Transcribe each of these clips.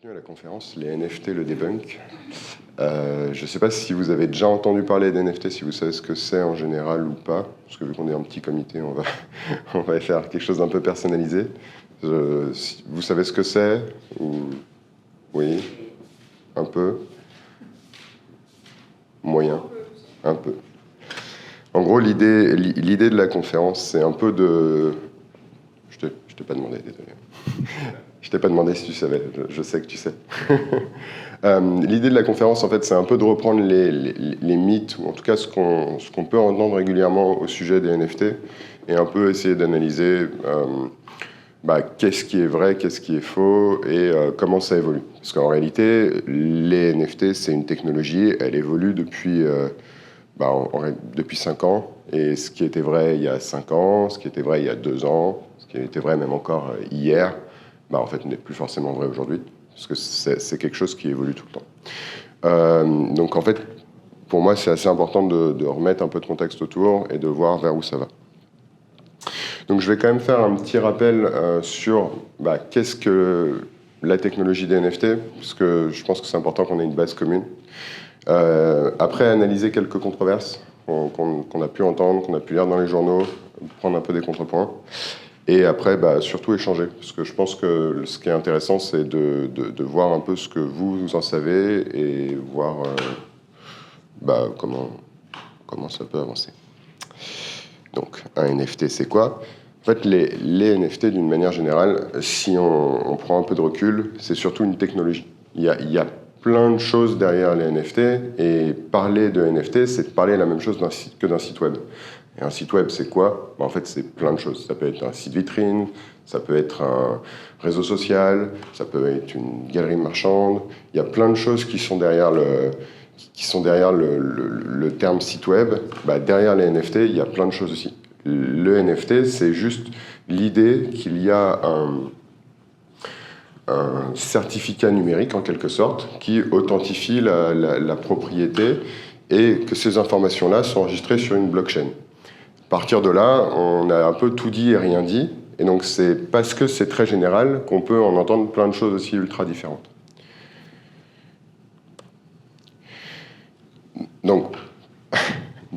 Bienvenue à la conférence Les NFT, le debunk. Je ne sais pas si vous avez déjà entendu parler d'NFT, si vous savez ce que c'est en général ou pas, parce que vu qu'on est un petit comité, on va faire quelque chose d'un peu personnalisé. Vous savez ce que c'est Oui, un peu, moyen, un peu. En gros, l'idée de la conférence, c'est un peu de... Je t'ai pas demandé, désolé. Je t'ai pas demandé si tu savais, je sais que tu sais. L'idée de la conférence, en fait, c'est un peu de reprendre les mythes, ou en tout cas ce qu'on peut entendre régulièrement au sujet des NFT, et un peu essayer d'analyser qu'est-ce qui est vrai, qu'est-ce qui est faux, et comment ça évolue. Parce qu'en réalité, les NFT, c'est une technologie, elle évolue depuis 5 ans, et ce qui était vrai il y a 5 ans, ce qui était vrai il y a 2 ans, ce qui était vrai même encore hier, en fait, n'est plus forcément vrai aujourd'hui, parce que c'est quelque chose qui évolue tout le temps. Donc, en fait, pour moi, c'est assez important de remettre un peu de contexte autour et de voir vers où ça va. Donc, je vais quand même faire un petit rappel sur qu'est-ce que la technologie des NFT, parce que je pense que c'est important qu'on ait une base commune. Après, analyser quelques controverses qu'on a pu entendre, qu'on a pu lire dans les journaux, prendre un peu des contrepoints. Et après, surtout échanger, parce que je pense que ce qui est intéressant, c'est de voir un peu ce que vous en savez et voir comment ça peut avancer. Donc, un NFT, c'est quoi ? En fait, les NFT, d'une manière générale, si on prend un peu de recul, c'est surtout une technologie. Il y a plein de choses derrière les NFT, et parler de NFT, c'est de parler la même chose que d'un site web. Et un site web, c'est quoi ? En fait, c'est plein de choses. Ça peut être un site vitrine, ça peut être un réseau social, ça peut être une galerie marchande. Il y a plein de choses qui sont derrière le terme site web. Derrière les NFT, il y a plein de choses aussi. Le NFT, c'est juste l'idée qu'il y a un certificat numérique, en quelque sorte, qui authentifie la propriété et que ces informations-là sont enregistrées sur une blockchain. À partir de là, on a un peu tout dit et rien dit, et donc c'est parce que c'est très général qu'on peut en entendre plein de choses aussi ultra différentes. Donc,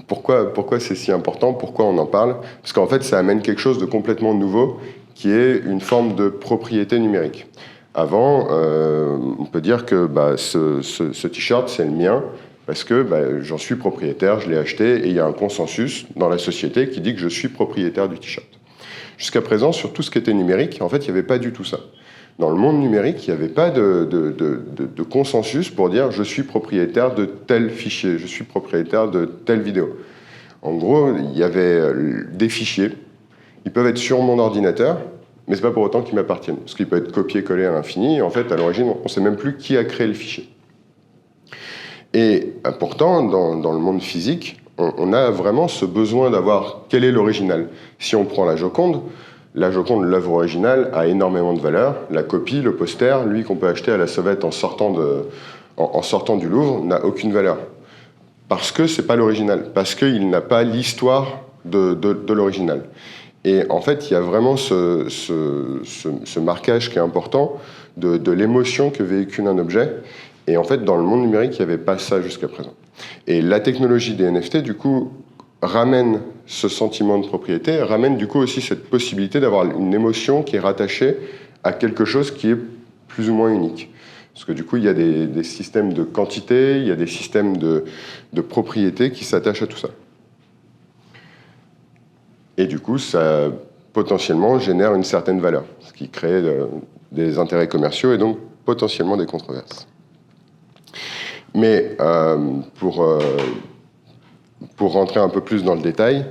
pourquoi c'est si important ? Pourquoi on en parle ? Parce qu'en fait, ça amène quelque chose de complètement nouveau, qui est une forme de propriété numérique. Avant, on peut dire que ce t-shirt, c'est le mien, parce que j'en suis propriétaire, je l'ai acheté, et il y a un consensus dans la société qui dit que je suis propriétaire du t-shirt. Jusqu'à présent, sur tout ce qui était numérique, en fait, il n'y avait pas du tout ça. Dans le monde numérique, il n'y avait pas de consensus pour dire « je suis propriétaire de tel fichier, je suis propriétaire de telle vidéo ». En gros, il y avait des fichiers, ils peuvent être sur mon ordinateur, mais ce n'est pas pour autant qu'ils m'appartiennent, parce qu'il peut être copié-collé à l'infini, et en fait, à l'origine, on ne sait même plus qui a créé le fichier. Et pourtant, dans le monde physique, on a vraiment ce besoin d'avoir quel est l'original. Si on prend la Joconde, l'œuvre originale, a énormément de valeur. La copie, le poster, lui qu'on peut acheter à la sauvette en sortant du Louvre, n'a aucune valeur. Parce que c'est pas l'original, parce qu'il n'a pas l'histoire de l'original. Et en fait, il y a vraiment ce marquage qui est important de l'émotion que véhicule un objet. Et en fait, dans le monde numérique, il n'y avait pas ça jusqu'à présent. Et la technologie des NFT, du coup, ramène ce sentiment de propriété, ramène du coup aussi cette possibilité d'avoir une émotion qui est rattachée à quelque chose qui est plus ou moins unique. Parce que du coup, il y a des systèmes de quantité, il y a des systèmes de propriété qui s'attachent à tout ça. Et du coup, ça potentiellement génère une certaine valeur, ce qui crée des intérêts commerciaux et donc potentiellement des controverses. Mais pour rentrer un peu plus dans le détail,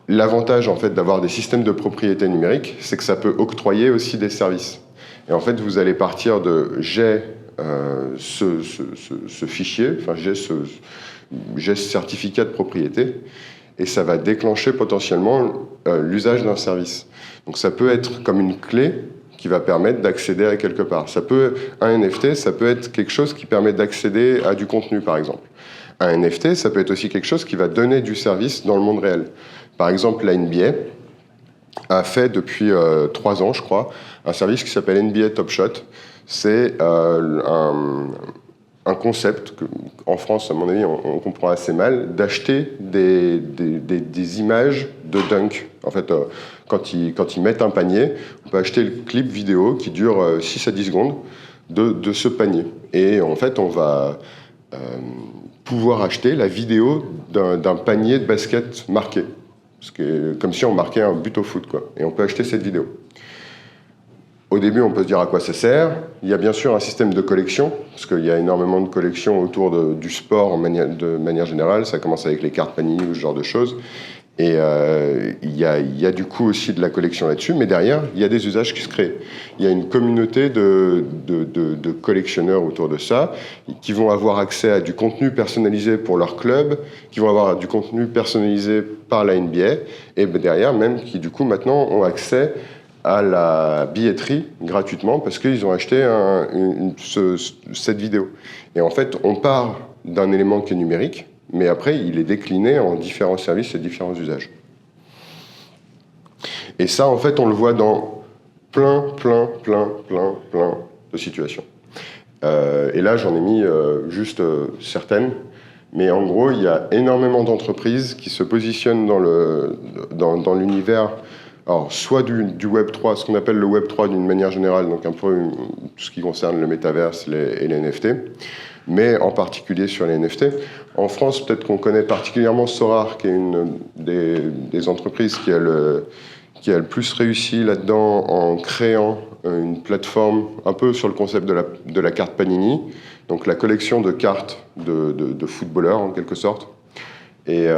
l'avantage en fait d'avoir des systèmes de propriété numérique, c'est que ça peut octroyer aussi des services. Et en fait, vous allez partir de j'ai ce fichier, enfin j'ai ce certificat de propriété, et ça va déclencher potentiellement l'usage d'un service. Donc ça peut être comme une clé qui va permettre d'accéder à quelque part. Un NFT, ça peut être quelque chose qui permet d'accéder à du contenu, par exemple. Un NFT, ça peut être aussi quelque chose qui va donner du service dans le monde réel. Par exemple, la NBA a fait depuis 3 ans, je crois, un service qui s'appelle NBA Top Shot. C'est un concept qu'en France, à mon avis, on comprend assez mal, d'acheter des images de dunk. En fait, quand ils mettent un panier, on peut acheter le clip vidéo qui dure 6 à 10 secondes de ce panier. Et en fait, on va pouvoir acheter la vidéo d'un panier de basket marqué. Comme si on marquait un but au foot, quoi. Et on peut acheter cette vidéo. Au début, on peut se dire à quoi ça sert. Il y a bien sûr un système de collection, parce qu'il y a énormément de collections autour du sport de manière générale. Ça commence avec les cartes Panini ou ce genre de choses. Et il y a du coup aussi de la collection là-dessus, mais derrière, il y a des usages qui se créent. Il y a une communauté de collectionneurs autour de ça, qui vont avoir accès à du contenu personnalisé pour leur club, qui vont avoir du contenu personnalisé par la NBA, et derrière même qui du coup maintenant ont accès à la billetterie gratuitement parce qu'ils ont acheté cette vidéo. Et en fait, on part d'un élément qui est numérique, mais après, il est décliné en différents services et différents usages. Et ça, en fait, on le voit dans plein de situations. Et là, j'en ai mis juste certaines. Mais en gros, il y a énormément d'entreprises qui se positionnent dans l'univers, alors soit du Web 3, ce qu'on appelle le Web 3 d'une manière générale, donc un peu tout ce qui concerne le métaverse et les NFT, mais en particulier sur les NFT. En France, peut-être qu'on connaît particulièrement Sorare, qui est une des entreprises qui a le plus réussi là-dedans en créant une plateforme un peu sur le concept de la carte Panini, donc la collection de cartes de footballeurs en quelque sorte. Et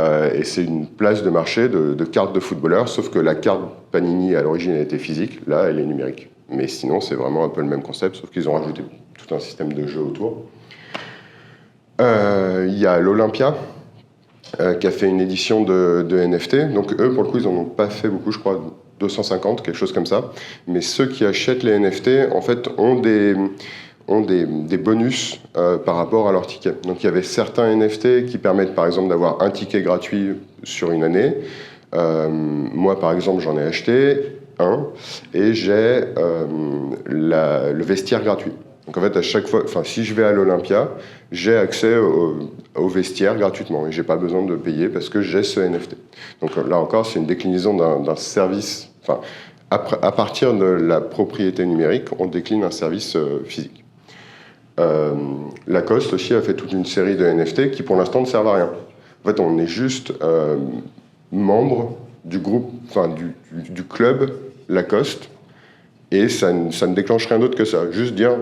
c'est une place de marché de cartes de footballeurs, sauf que la carte Panini à l'origine elle était physique, là elle est numérique. Mais sinon c'est vraiment un peu le même concept, sauf qu'ils ont rajouté tout un système de jeu autour. Il y a l'Olympia qui a fait une édition de NFT. Donc eux, pour le coup, ils n'en ont pas fait beaucoup, je crois 250, quelque chose comme ça. Mais ceux qui achètent les NFT, en fait, ont des bonus par rapport à leur ticket. Donc il y avait certains NFT qui permettent, par exemple, d'avoir un ticket gratuit sur une année. Moi, par exemple, j'en ai acheté un et j'ai le vestiaire gratuit. Donc en fait, à chaque fois, si je vais à l'Olympia, j'ai accès au vestiaire gratuitement et j'ai pas besoin de payer parce que j'ai ce NFT. Donc là encore, c'est une déclinaison d'un service. Enfin, à partir de la propriété numérique, on décline un service physique. Lacoste aussi a fait toute une série de NFT qui pour l'instant ne servent à rien. En fait, on est juste membre du groupe, du club Lacoste. Et ça ne déclenche rien d'autre que ça. Juste dire,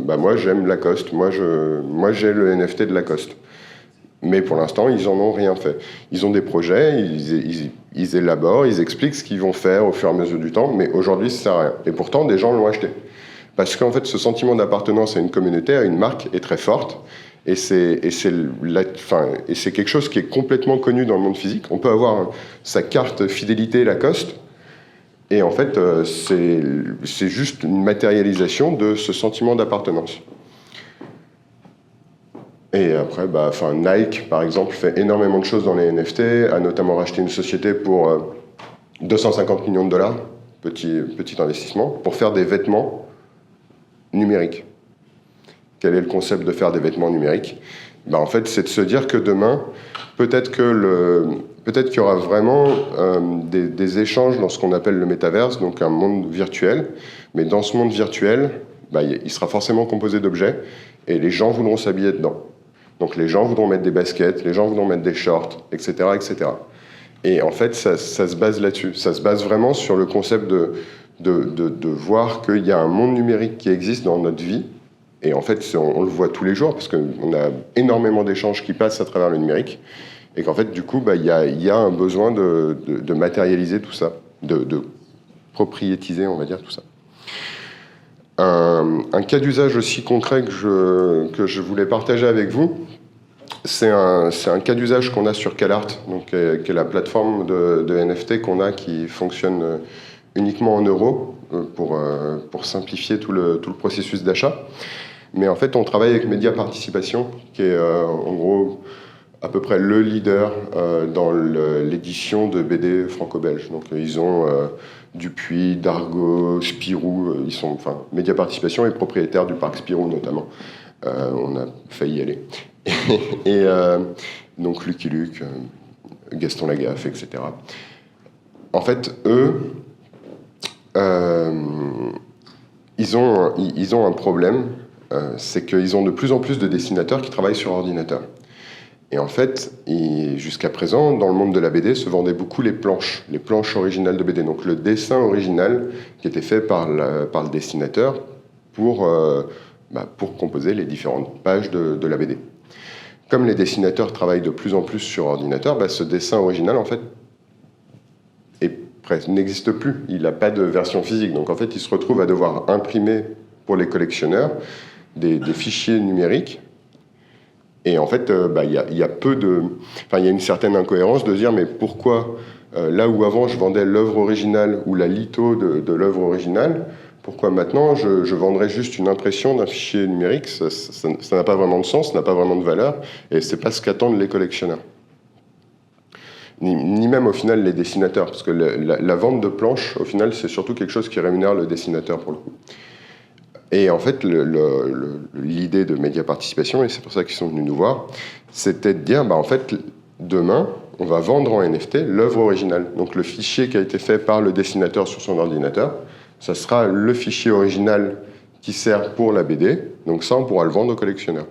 moi j'aime Lacoste, moi j'ai le NFT de Lacoste. Mais pour l'instant, ils en ont rien fait. Ils ont des projets, ils élaborent, ils expliquent ce qu'ils vont faire au fur et à mesure du temps, mais aujourd'hui ça sert à rien. Et pourtant, des gens l'ont acheté. Parce qu'en fait, ce sentiment d'appartenance à une communauté, à une marque, est très forte. Et c'est quelque chose qui est complètement connu dans le monde physique. On peut avoir sa carte fidélité Lacoste, et en fait, c'est juste une matérialisation de ce sentiment d'appartenance. Et après, Nike, par exemple, fait énormément de choses dans les NFT, a notamment racheté une société pour 250 millions de dollars, petit investissement, pour faire des vêtements numériques. Quel est le concept de faire des vêtements numériques ? En fait, c'est de se dire que demain, peut-être qu'il y aura vraiment des échanges dans ce qu'on appelle le métaverse, donc un monde virtuel. Mais dans ce monde virtuel, il sera forcément composé d'objets et les gens voudront s'habiller dedans. Donc les gens voudront mettre des baskets, les gens voudront mettre des shorts, etc. etc. Et en fait, ça se base là-dessus. Ça se base vraiment sur le concept de voir qu'il y a un monde numérique qui existe dans notre vie. Et en fait, on le voit tous les jours parce qu'on a énormément d'échanges qui passent à travers le numérique. Et qu'en fait, du coup, il y a un besoin de matérialiser tout ça, de propriétiser, on va dire, tout ça. Un cas d'usage aussi concret que je voulais partager avec vous, c'est un cas d'usage qu'on a sur CalArt, donc, qui est la plateforme de NFT qu'on a qui fonctionne uniquement en euros pour simplifier tout le processus d'achat. Mais en fait, on travaille avec Média Participation, qui est en gros à peu près le leader dans l'édition de BD franco-belge. Donc ils ont Dupuis, Dargaud, Spirou, Média Participation est propriétaire du parc Spirou notamment. On a failli y aller. Et donc Lucky Luke, Gaston Lagaffe, etc. En fait, eux, ils ont un problème, c'est qu'ils ont de plus en plus de dessinateurs qui travaillent sur ordinateur. Et en fait, jusqu'à présent, dans le monde de la BD, se vendaient beaucoup les planches originales de BD. Donc le dessin original qui était fait par le dessinateur pour composer les différentes pages de la BD. Comme les dessinateurs travaillent de plus en plus sur ordinateur, ce dessin original, en fait, n'existe plus. Il n'a pas de version physique. Donc en fait, il se retrouve à devoir imprimer pour les collectionneurs des fichiers numériques. Et en fait, il y a une certaine incohérence de se dire, mais pourquoi, là où avant je vendais l'œuvre originale ou la litho de l'œuvre originale, pourquoi maintenant je vendrais juste une impression d'un fichier numérique? Ça n'a pas vraiment de sens, ça n'a pas vraiment de valeur, et c'est pas ce qu'attendent les collectionneurs. Ni même au final les dessinateurs, parce que la vente de planches, au final, c'est surtout quelque chose qui rémunère le dessinateur pour le coup. Et en fait, l'idée de Média Participation, et c'est pour ça qu'ils sont venus nous voir, c'était de dire, en fait, demain, on va vendre en NFT l'œuvre originale. Donc le fichier qui a été fait par le dessinateur sur son ordinateur, ça sera le fichier original qui sert pour la BD, donc ça, on pourra le vendre aux collectionneurs.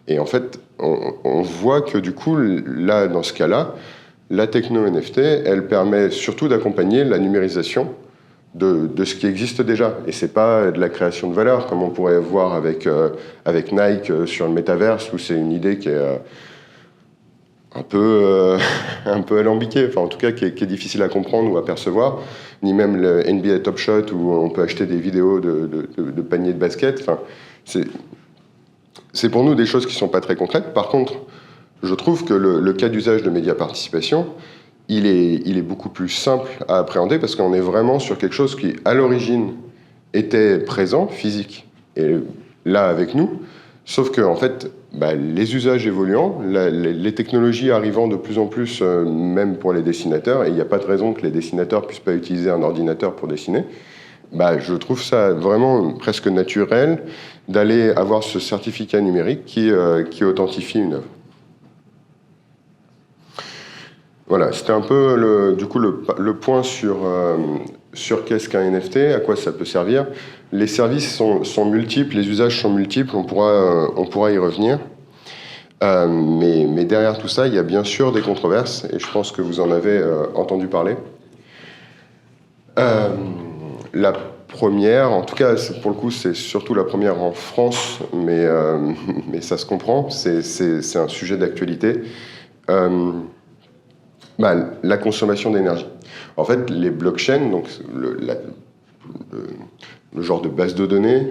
Et en fait, on voit que du coup, là, dans ce cas-là, la techno NFT, elle permet surtout d'accompagner la numérisation de ce qui existe déjà. Et c'est pas de la création de valeur, comme on pourrait voir avec Nike sur le métaverse, où c'est une idée qui est un peu alambiquée, enfin en tout cas qui est difficile à comprendre ou à percevoir, ni même le NBA Top Shot, où on peut acheter des vidéos de paniers de basket. Enfin, c'est pour nous des choses qui sont pas très concrètes. Par contre, je trouve que le cas d'usage de Média Participation, il est beaucoup plus simple à appréhender parce qu'on est vraiment sur quelque chose qui, à l'origine, était présent, physique, et là avec nous, sauf que en fait, les usages évoluant, les technologies arrivant de plus en plus, même pour les dessinateurs, et il n'y a pas de raison que les dessinateurs puissent pas utiliser un ordinateur pour dessiner, je trouve ça vraiment presque naturel d'aller avoir ce certificat numérique qui authentifie une œuvre. Voilà, c'était un peu le point sur qu'est-ce qu'un NFT, à quoi ça peut servir. Les services sont multiples, les usages sont multiples, on pourra y revenir. Mais derrière tout ça, il y a bien sûr des controverses, et je pense que vous en avez entendu parler. La première, en tout cas, pour le coup, c'est surtout la première en France, mais ça se comprend, c'est un sujet d'actualité. La consommation d'énergie. En fait, les blockchains, donc le genre de base de données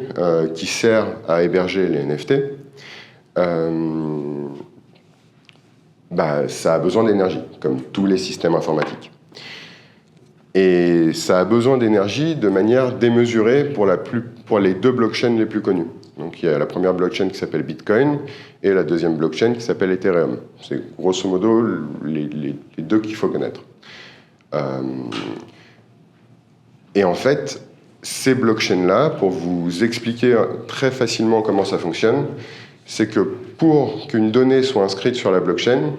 qui sert à héberger les NFT, ça a besoin d'énergie, comme tous les systèmes informatiques. Et ça a besoin d'énergie de manière démesurée pour les deux blockchains les plus connues. Donc il y a la première blockchain qui s'appelle Bitcoin et la deuxième blockchain qui s'appelle Ethereum. C'est grosso modo les deux qu'il faut connaître. Et en fait, ces blockchains-là, pour vous expliquer très facilement comment ça fonctionne, c'est que pour qu'une donnée soit inscrite sur la blockchain,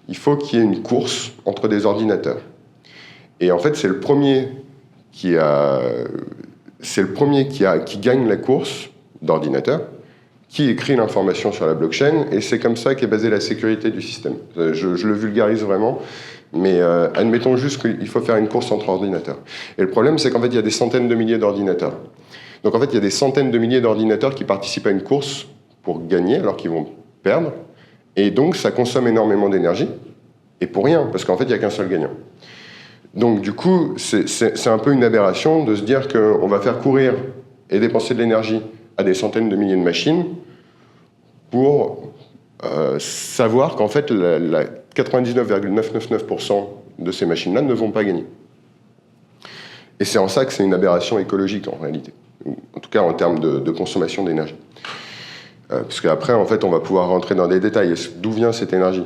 il faut qu'il y ait une course entre des ordinateurs. Et en fait, c'est le premier qui gagne la course d'ordinateur, qui écrit l'information sur la blockchain, et c'est comme ça qu'est basée la sécurité du système. Je le vulgarise vraiment, mais admettons juste qu'il faut faire une course entre ordinateurs. Et le problème, c'est qu'en fait, il y a des centaines de milliers d'ordinateurs. Donc en fait, il y a des centaines de milliers d'ordinateurs qui participent à une course pour gagner, alors qu'ils vont perdre, et donc ça consomme énormément d'énergie, et pour rien, parce qu'en fait, il n'y a qu'un seul gagnant. Donc du coup, c'est un peu une aberration de se dire qu'on va faire courir et dépenser de l'énergie à des centaines de milliers de machines pour savoir qu'en fait, 99,999% de ces machines-là ne vont pas gagner. Et c'est en ça que c'est une aberration écologique, en réalité. En tout cas, en termes de consommation d'énergie. Parce qu'après, en fait, on va pouvoir rentrer dans des détails. D'où vient cette énergie ?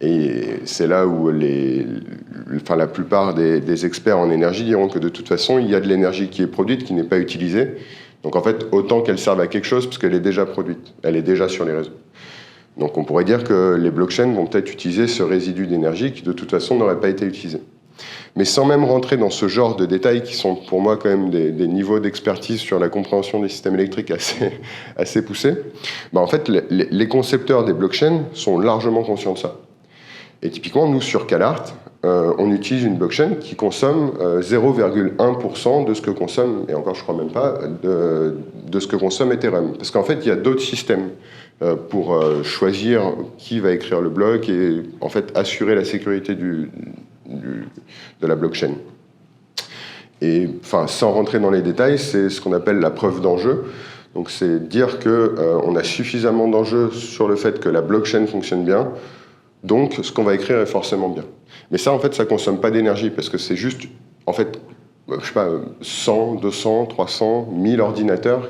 Et c'est là où la plupart des experts en énergie diront que de toute façon, il y a de l'énergie qui est produite, qui n'est pas utilisée. Donc en fait, autant qu'elle serve à quelque chose, parce qu'elle est déjà produite, elle est déjà sur les réseaux. Donc on pourrait dire que les blockchains vont peut-être utiliser ce résidu d'énergie qui de toute façon n'aurait pas été utilisé. Mais sans même rentrer dans ce genre de détails qui sont pour moi quand même des niveaux d'expertise sur la compréhension des systèmes électriques assez poussés, en fait les concepteurs des blockchains sont largement conscients de ça. Et typiquement, nous, sur CalArt, on utilise une blockchain qui consomme 0,1% de ce que consomme, et encore je crois même pas, de ce que consomme Ethereum. Parce qu'en fait, il y a d'autres systèmes pour choisir qui va écrire le bloc et en fait assurer la sécurité de la blockchain. Et enfin, sans rentrer dans les détails, c'est ce qu'on appelle la preuve d'enjeu. Donc c'est dire qu'on a suffisamment d'enjeux sur le fait que la blockchain fonctionne bien, donc ce qu'on va écrire est forcément bien. Mais ça, en fait, ça ne consomme pas d'énergie, parce que c'est juste, en fait, je sais pas, 100, 200, 300, 1000 ordinateurs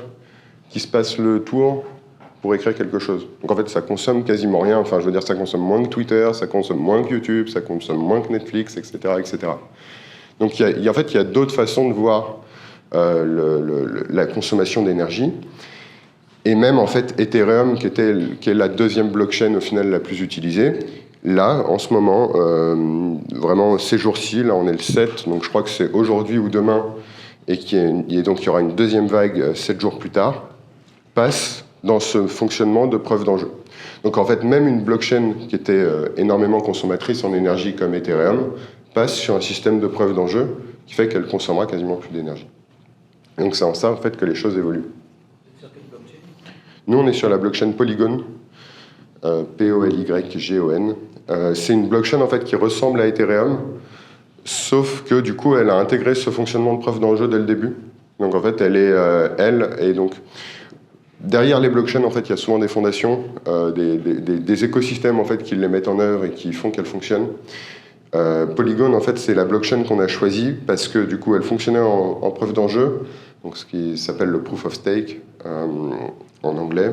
qui se passent le tour pour écrire quelque chose. Donc en fait, ça consomme quasiment rien. Enfin, je veux dire, ça consomme moins que Twitter, ça consomme moins que YouTube, ça consomme moins que Netflix, etc., etc. Donc en fait, il y a d'autres façons de voir la consommation d'énergie. Et même, en fait, Ethereum, qui est la deuxième blockchain, au final, la plus utilisée, là, en ce moment, vraiment, ces jours-ci, là, on est le 7, donc je crois que c'est aujourd'hui ou demain, et donc il y aura une deuxième vague 7 jours plus tard, passe dans ce fonctionnement de preuve d'enjeu. Donc, en fait, même une blockchain qui était énormément consommatrice en énergie comme Ethereum passe sur un système de preuve d'enjeu qui fait qu'elle consommera quasiment plus d'énergie. Et donc, c'est en ça, en fait, que les choses évoluent. Nous, on est sur la blockchain Polygon, Polygon. C'est une blockchain en fait, qui ressemble à Ethereum, sauf que du coup, elle a intégré ce fonctionnement de preuve d'enjeu dès le début. Donc en fait, et donc derrière les blockchains, en fait, il y a souvent des fondations, des écosystèmes en fait, qui les mettent en œuvre et qui font qu'elles fonctionnent. Polygon, en fait, c'est la blockchain qu'on a choisie parce que du coup, elle fonctionnait en preuve d'enjeu, donc ce qui s'appelle le proof of stake en anglais.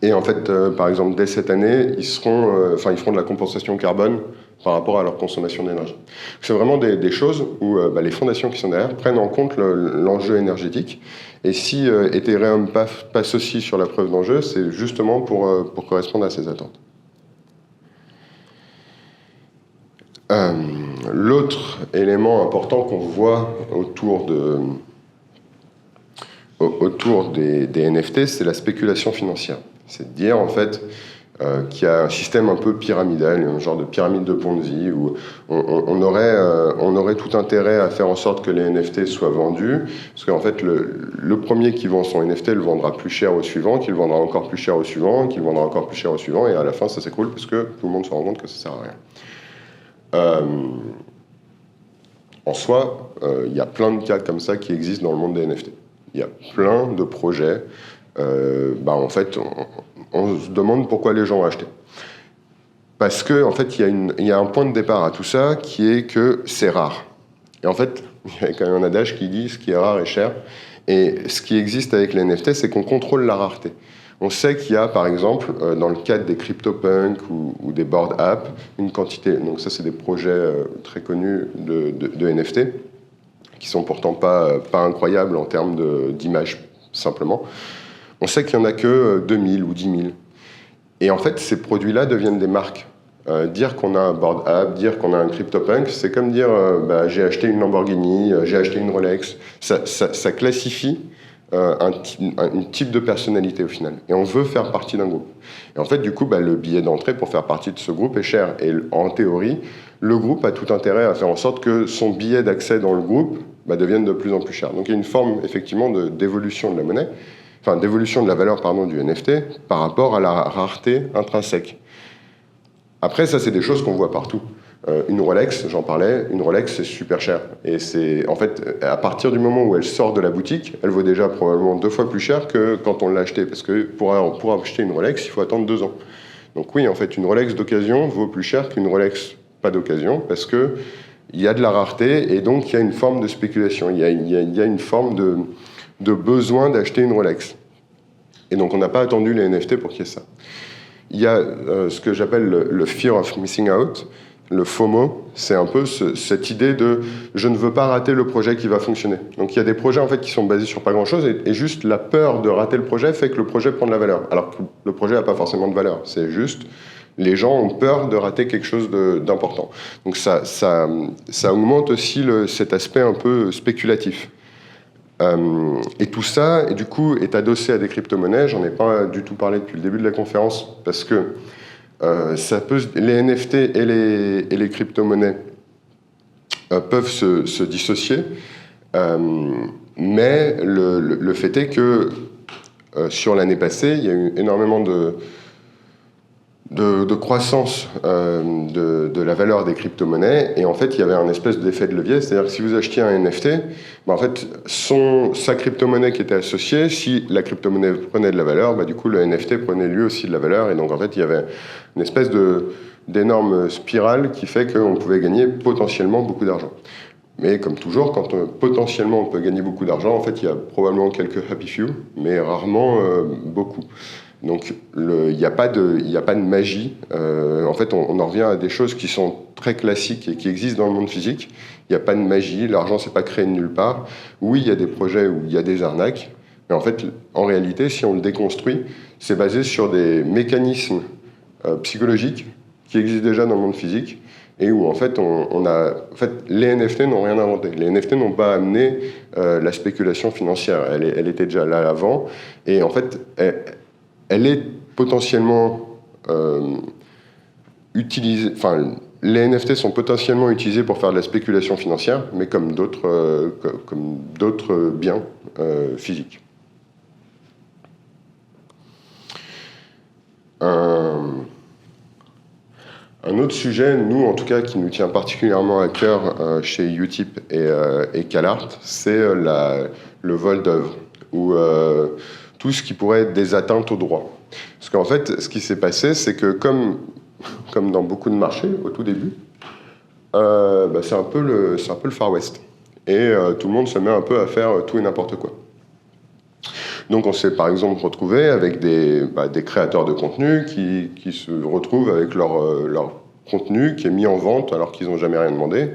Et en fait, par exemple, dès cette année, ils feront de la compensation carbone par rapport à leur consommation d'énergie. C'est vraiment des choses où les fondations qui sont derrière prennent en compte l'enjeu énergétique. Et si Ethereum passe aussi sur la preuve d'enjeu, c'est justement pour correspondre à ces attentes. L'autre élément important qu'on voit autour des NFT, c'est la spéculation financière. C'est de dire, en fait, qu'il y a un système un peu pyramidal, un genre de pyramide de Ponzi, où on aurait tout intérêt à faire en sorte que les NFT soient vendus, parce qu'en fait, le premier qui vend son NFT le vendra plus cher au suivant, qui le vendra encore plus cher au suivant, qui le vendra encore plus cher au suivant, et à la fin, ça s'écroule, parce que tout le monde se rend compte que ça sert à rien. En soi, il y a plein de cas comme ça qui existent dans le monde des NFT. Il y a plein de projets. En fait, on se demande pourquoi les gens ont acheté. Parce que, en fait, il y a un point de départ à tout ça qui est que c'est rare. Et en fait, il y a quand même un adage qui dit ce qui est rare est cher. Et ce qui existe avec les NFT, c'est qu'on contrôle la rareté. On sait qu'il y a, par exemple, dans le cadre des CryptoPunks ou des board apps, une quantité. Donc ça, c'est des projets très connus de NFT, qui sont pourtant pas incroyables en termes d'image, simplement. On sait qu'il n'y en a que 2000 ou 10 000. Et en fait, ces produits-là deviennent des marques. Dire qu'on a un board app, dire qu'on a un CryptoPunk, c'est comme dire j'ai acheté une Lamborghini, j'ai acheté une Rolex. Ça classifie un type de personnalité au final. Et on veut faire partie d'un groupe. Et en fait, du coup, le billet d'entrée pour faire partie de ce groupe est cher. Et en théorie, le groupe a tout intérêt à faire en sorte que son billet d'accès dans le groupe devienne de plus en plus cher. Donc il y a une forme, effectivement, d'évolution de la monnaie, d'évolution de la valeur du NFT par rapport à la rareté intrinsèque. Après, ça, c'est des choses qu'on voit partout. Une Rolex, j'en parlais, une Rolex, c'est super cher. Et c'est, en fait, à partir du moment où elle sort de la boutique, elle vaut déjà probablement 2 fois plus cher que quand on l'a achetée. Parce que pour acheter une Rolex, il faut attendre 2 ans. Donc oui, en fait, une Rolex d'occasion vaut plus cher qu'une Rolex pas d'occasion, parce qu'il y a de la rareté, et donc il y a une forme de spéculation. Il y a une forme de besoin d'acheter une Rolex. Et donc on n'a pas attendu les NFT pour qu'il y ait ça. il y a ce que j'appelle le fear of missing out, le FOMO, c'est un peu cette idée de « je ne veux pas rater le projet qui va fonctionner ». Donc il y a des projets en fait, qui sont basés sur pas grand-chose et juste la peur de rater le projet fait que le projet prend de la valeur. Alors que le projet n'a pas forcément de valeur, c'est juste les gens ont peur de rater quelque chose d'important. Donc ça augmente aussi cet aspect un peu spéculatif. Et tout ça, et du coup, est adossé à des crypto-monnaies. J'en ai pas du tout parlé depuis le début de la conférence parce que les NFT et les crypto-monnaies peuvent se dissocier, mais le fait est que sur l'année passée, il y a eu énormément de croissance de la valeur des crypto-monnaies, et en fait il y avait un espèce d'effet de levier, c'est-à-dire que si vous achetiez un NFT, en fait sa crypto-monnaie qui était associée, si la crypto-monnaie prenait de la valeur, du coup le NFT prenait lui aussi de la valeur, et donc en fait il y avait une espèce d'énorme spirale qui fait qu'on pouvait gagner potentiellement beaucoup d'argent. Mais comme toujours, quand potentiellement on peut gagner beaucoup d'argent, en fait il y a probablement quelques happy few, mais rarement beaucoup. Donc il n'y a pas de magie. En fait, on en revient à des choses qui sont très classiques et qui existent dans le monde physique. Il n'y a pas de magie, l'argent ne s'est pas créé de nulle part. Oui, il y a des projets où il y a des arnaques, mais en fait, en réalité, si on le déconstruit, c'est basé sur des mécanismes psychologiques qui existent déjà dans le monde physique et où en fait, les NFT n'ont rien inventé. Les NFT n'ont pas amené la spéculation financière. Elle était déjà là avant, et en fait, elle est potentiellement utilisée. Enfin, les NFT sont potentiellement utilisés pour faire de la spéculation financière, mais comme d'autres biens physiques. Un autre sujet, nous en tout cas, qui nous tient particulièrement à cœur chez Utip et CalArt, c'est le vol d'œuvres, ou tout ce qui pourrait être des atteintes au droit. Parce qu'en fait, ce qui s'est passé, c'est que comme dans beaucoup de marchés au tout début, c'est un peu le Far West. Et tout le monde se met un peu à faire tout et n'importe quoi. Donc on s'est par exemple retrouvé avec des créateurs de contenu qui se retrouvent avec leur contenu qui est mis en vente alors qu'ils n'ont jamais rien demandé.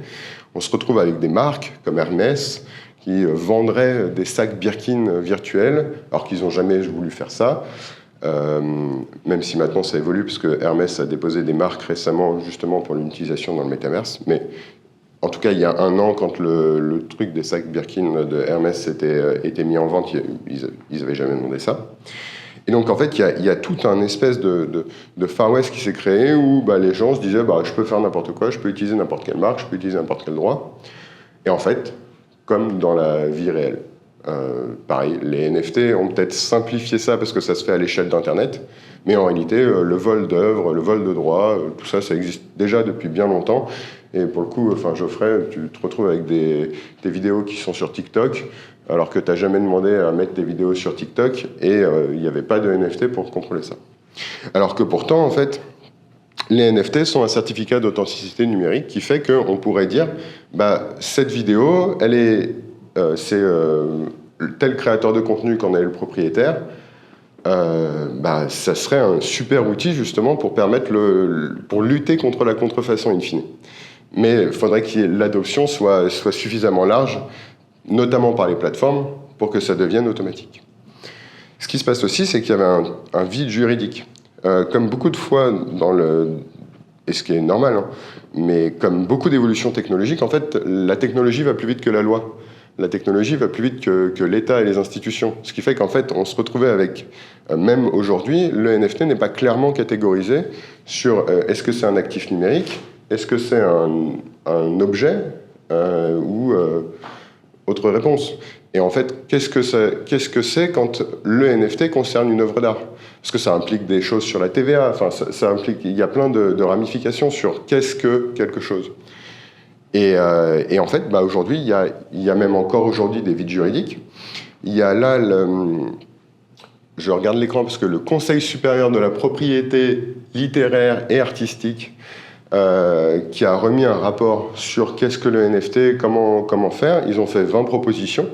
On se retrouve avec des marques comme Hermès qui vendraient des sacs Birkin virtuels alors qu'ils n'ont jamais voulu faire ça. Même si maintenant ça évolue parce que Hermès a déposé des marques récemment justement pour l'utilisation dans le métaverse. Mais en tout cas, il y a un an, quand le truc des sacs Birkin de Hermès était mis en vente, ils n'avaient jamais demandé ça. Et donc, en fait, il y a tout un espèce de Far West qui s'est créé où les gens se disaient je peux faire n'importe quoi, je peux utiliser n'importe quelle marque, je peux utiliser n'importe quel droit. Et en fait, comme dans la vie réelle, pareil, les NFT ont peut-être simplifié ça parce que ça se fait à l'échelle d'Internet, mais en réalité, le vol d'œuvres, le vol de droits, tout ça, ça existe déjà depuis bien longtemps. Et pour le coup, Geoffrey, tu te retrouves avec des vidéos qui sont sur TikTok, alors que tu n'as jamais demandé à mettre tes vidéos sur TikTok, et il n'y avait pas de NFT pour contrôler ça. Alors que pourtant, en fait, les NFT sont un certificat d'authenticité numérique qui fait qu'on pourrait dire, cette vidéo, c'est tel créateur de contenu qu'en est le propriétaire, ça serait un super outil justement pour pour lutter contre la contrefaçon in fine. Mais il faudrait que l'adoption soit suffisamment large, notamment par les plateformes, pour que ça devienne automatique. Ce qui se passe aussi, c'est qu'il y avait un vide juridique. Comme beaucoup de fois et ce qui est normal, mais comme beaucoup d'évolutions technologiques, en fait, la technologie va plus vite que la loi. La technologie va plus vite que l'État et les institutions. Ce qui fait qu'en fait, on se retrouvait avec, même aujourd'hui, le NFT n'est pas clairement catégorisé sur est-ce que c'est un actif numérique, est-ce que c'est un objet ou autre réponse. Et en fait, qu'est-ce que c'est quand le NFT concerne une œuvre d'art? Parce que ça implique des choses sur la TVA, ça implique, il y a plein de ramifications sur qu'est-ce que quelque chose. Et en fait, aujourd'hui, il y a même encore aujourd'hui des vides juridiques. Il y a là, je regarde l'écran parce que le Conseil supérieur de la propriété littéraire et artistique qui a remis un rapport sur qu'est-ce que le NFT, comment faire. Ils ont fait 20 propositions.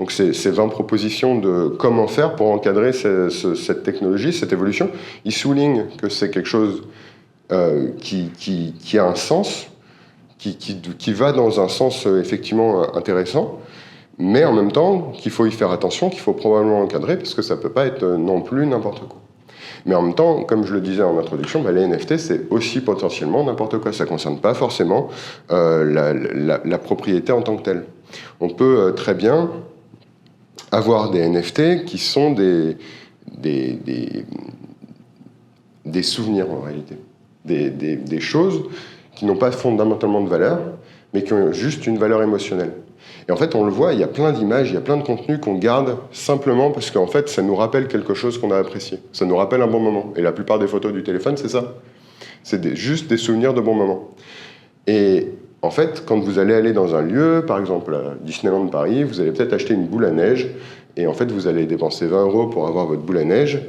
Donc ces 20 propositions de comment faire pour encadrer cette technologie, cette évolution. Il souligne que c'est quelque chose qui a un sens, qui va dans un sens effectivement intéressant, mais en même temps qu'il faut y faire attention, qu'il faut probablement encadrer, parce que ça ne peut pas être non plus n'importe quoi. Mais en même temps, comme je le disais en introduction, les NFT, c'est aussi potentiellement n'importe quoi. Ça ne concerne pas forcément la propriété en tant que telle. On peut très bien avoir des NFT qui sont des souvenirs en réalité. Des choses qui n'ont pas fondamentalement de valeur, mais qui ont juste une valeur émotionnelle. Et en fait, on le voit, il y a plein d'images, il y a plein de contenus qu'on garde simplement parce qu'en fait, ça nous rappelle quelque chose qu'on a apprécié. Ça nous rappelle un bon moment. Et la plupart des photos du téléphone, c'est ça. C'est juste des souvenirs de bons moments. Et en fait, quand vous allez aller dans un lieu, par exemple à Disneyland Paris, vous allez peut-être acheter une boule à neige, et en fait, vous allez dépenser 20 € pour avoir votre boule à neige.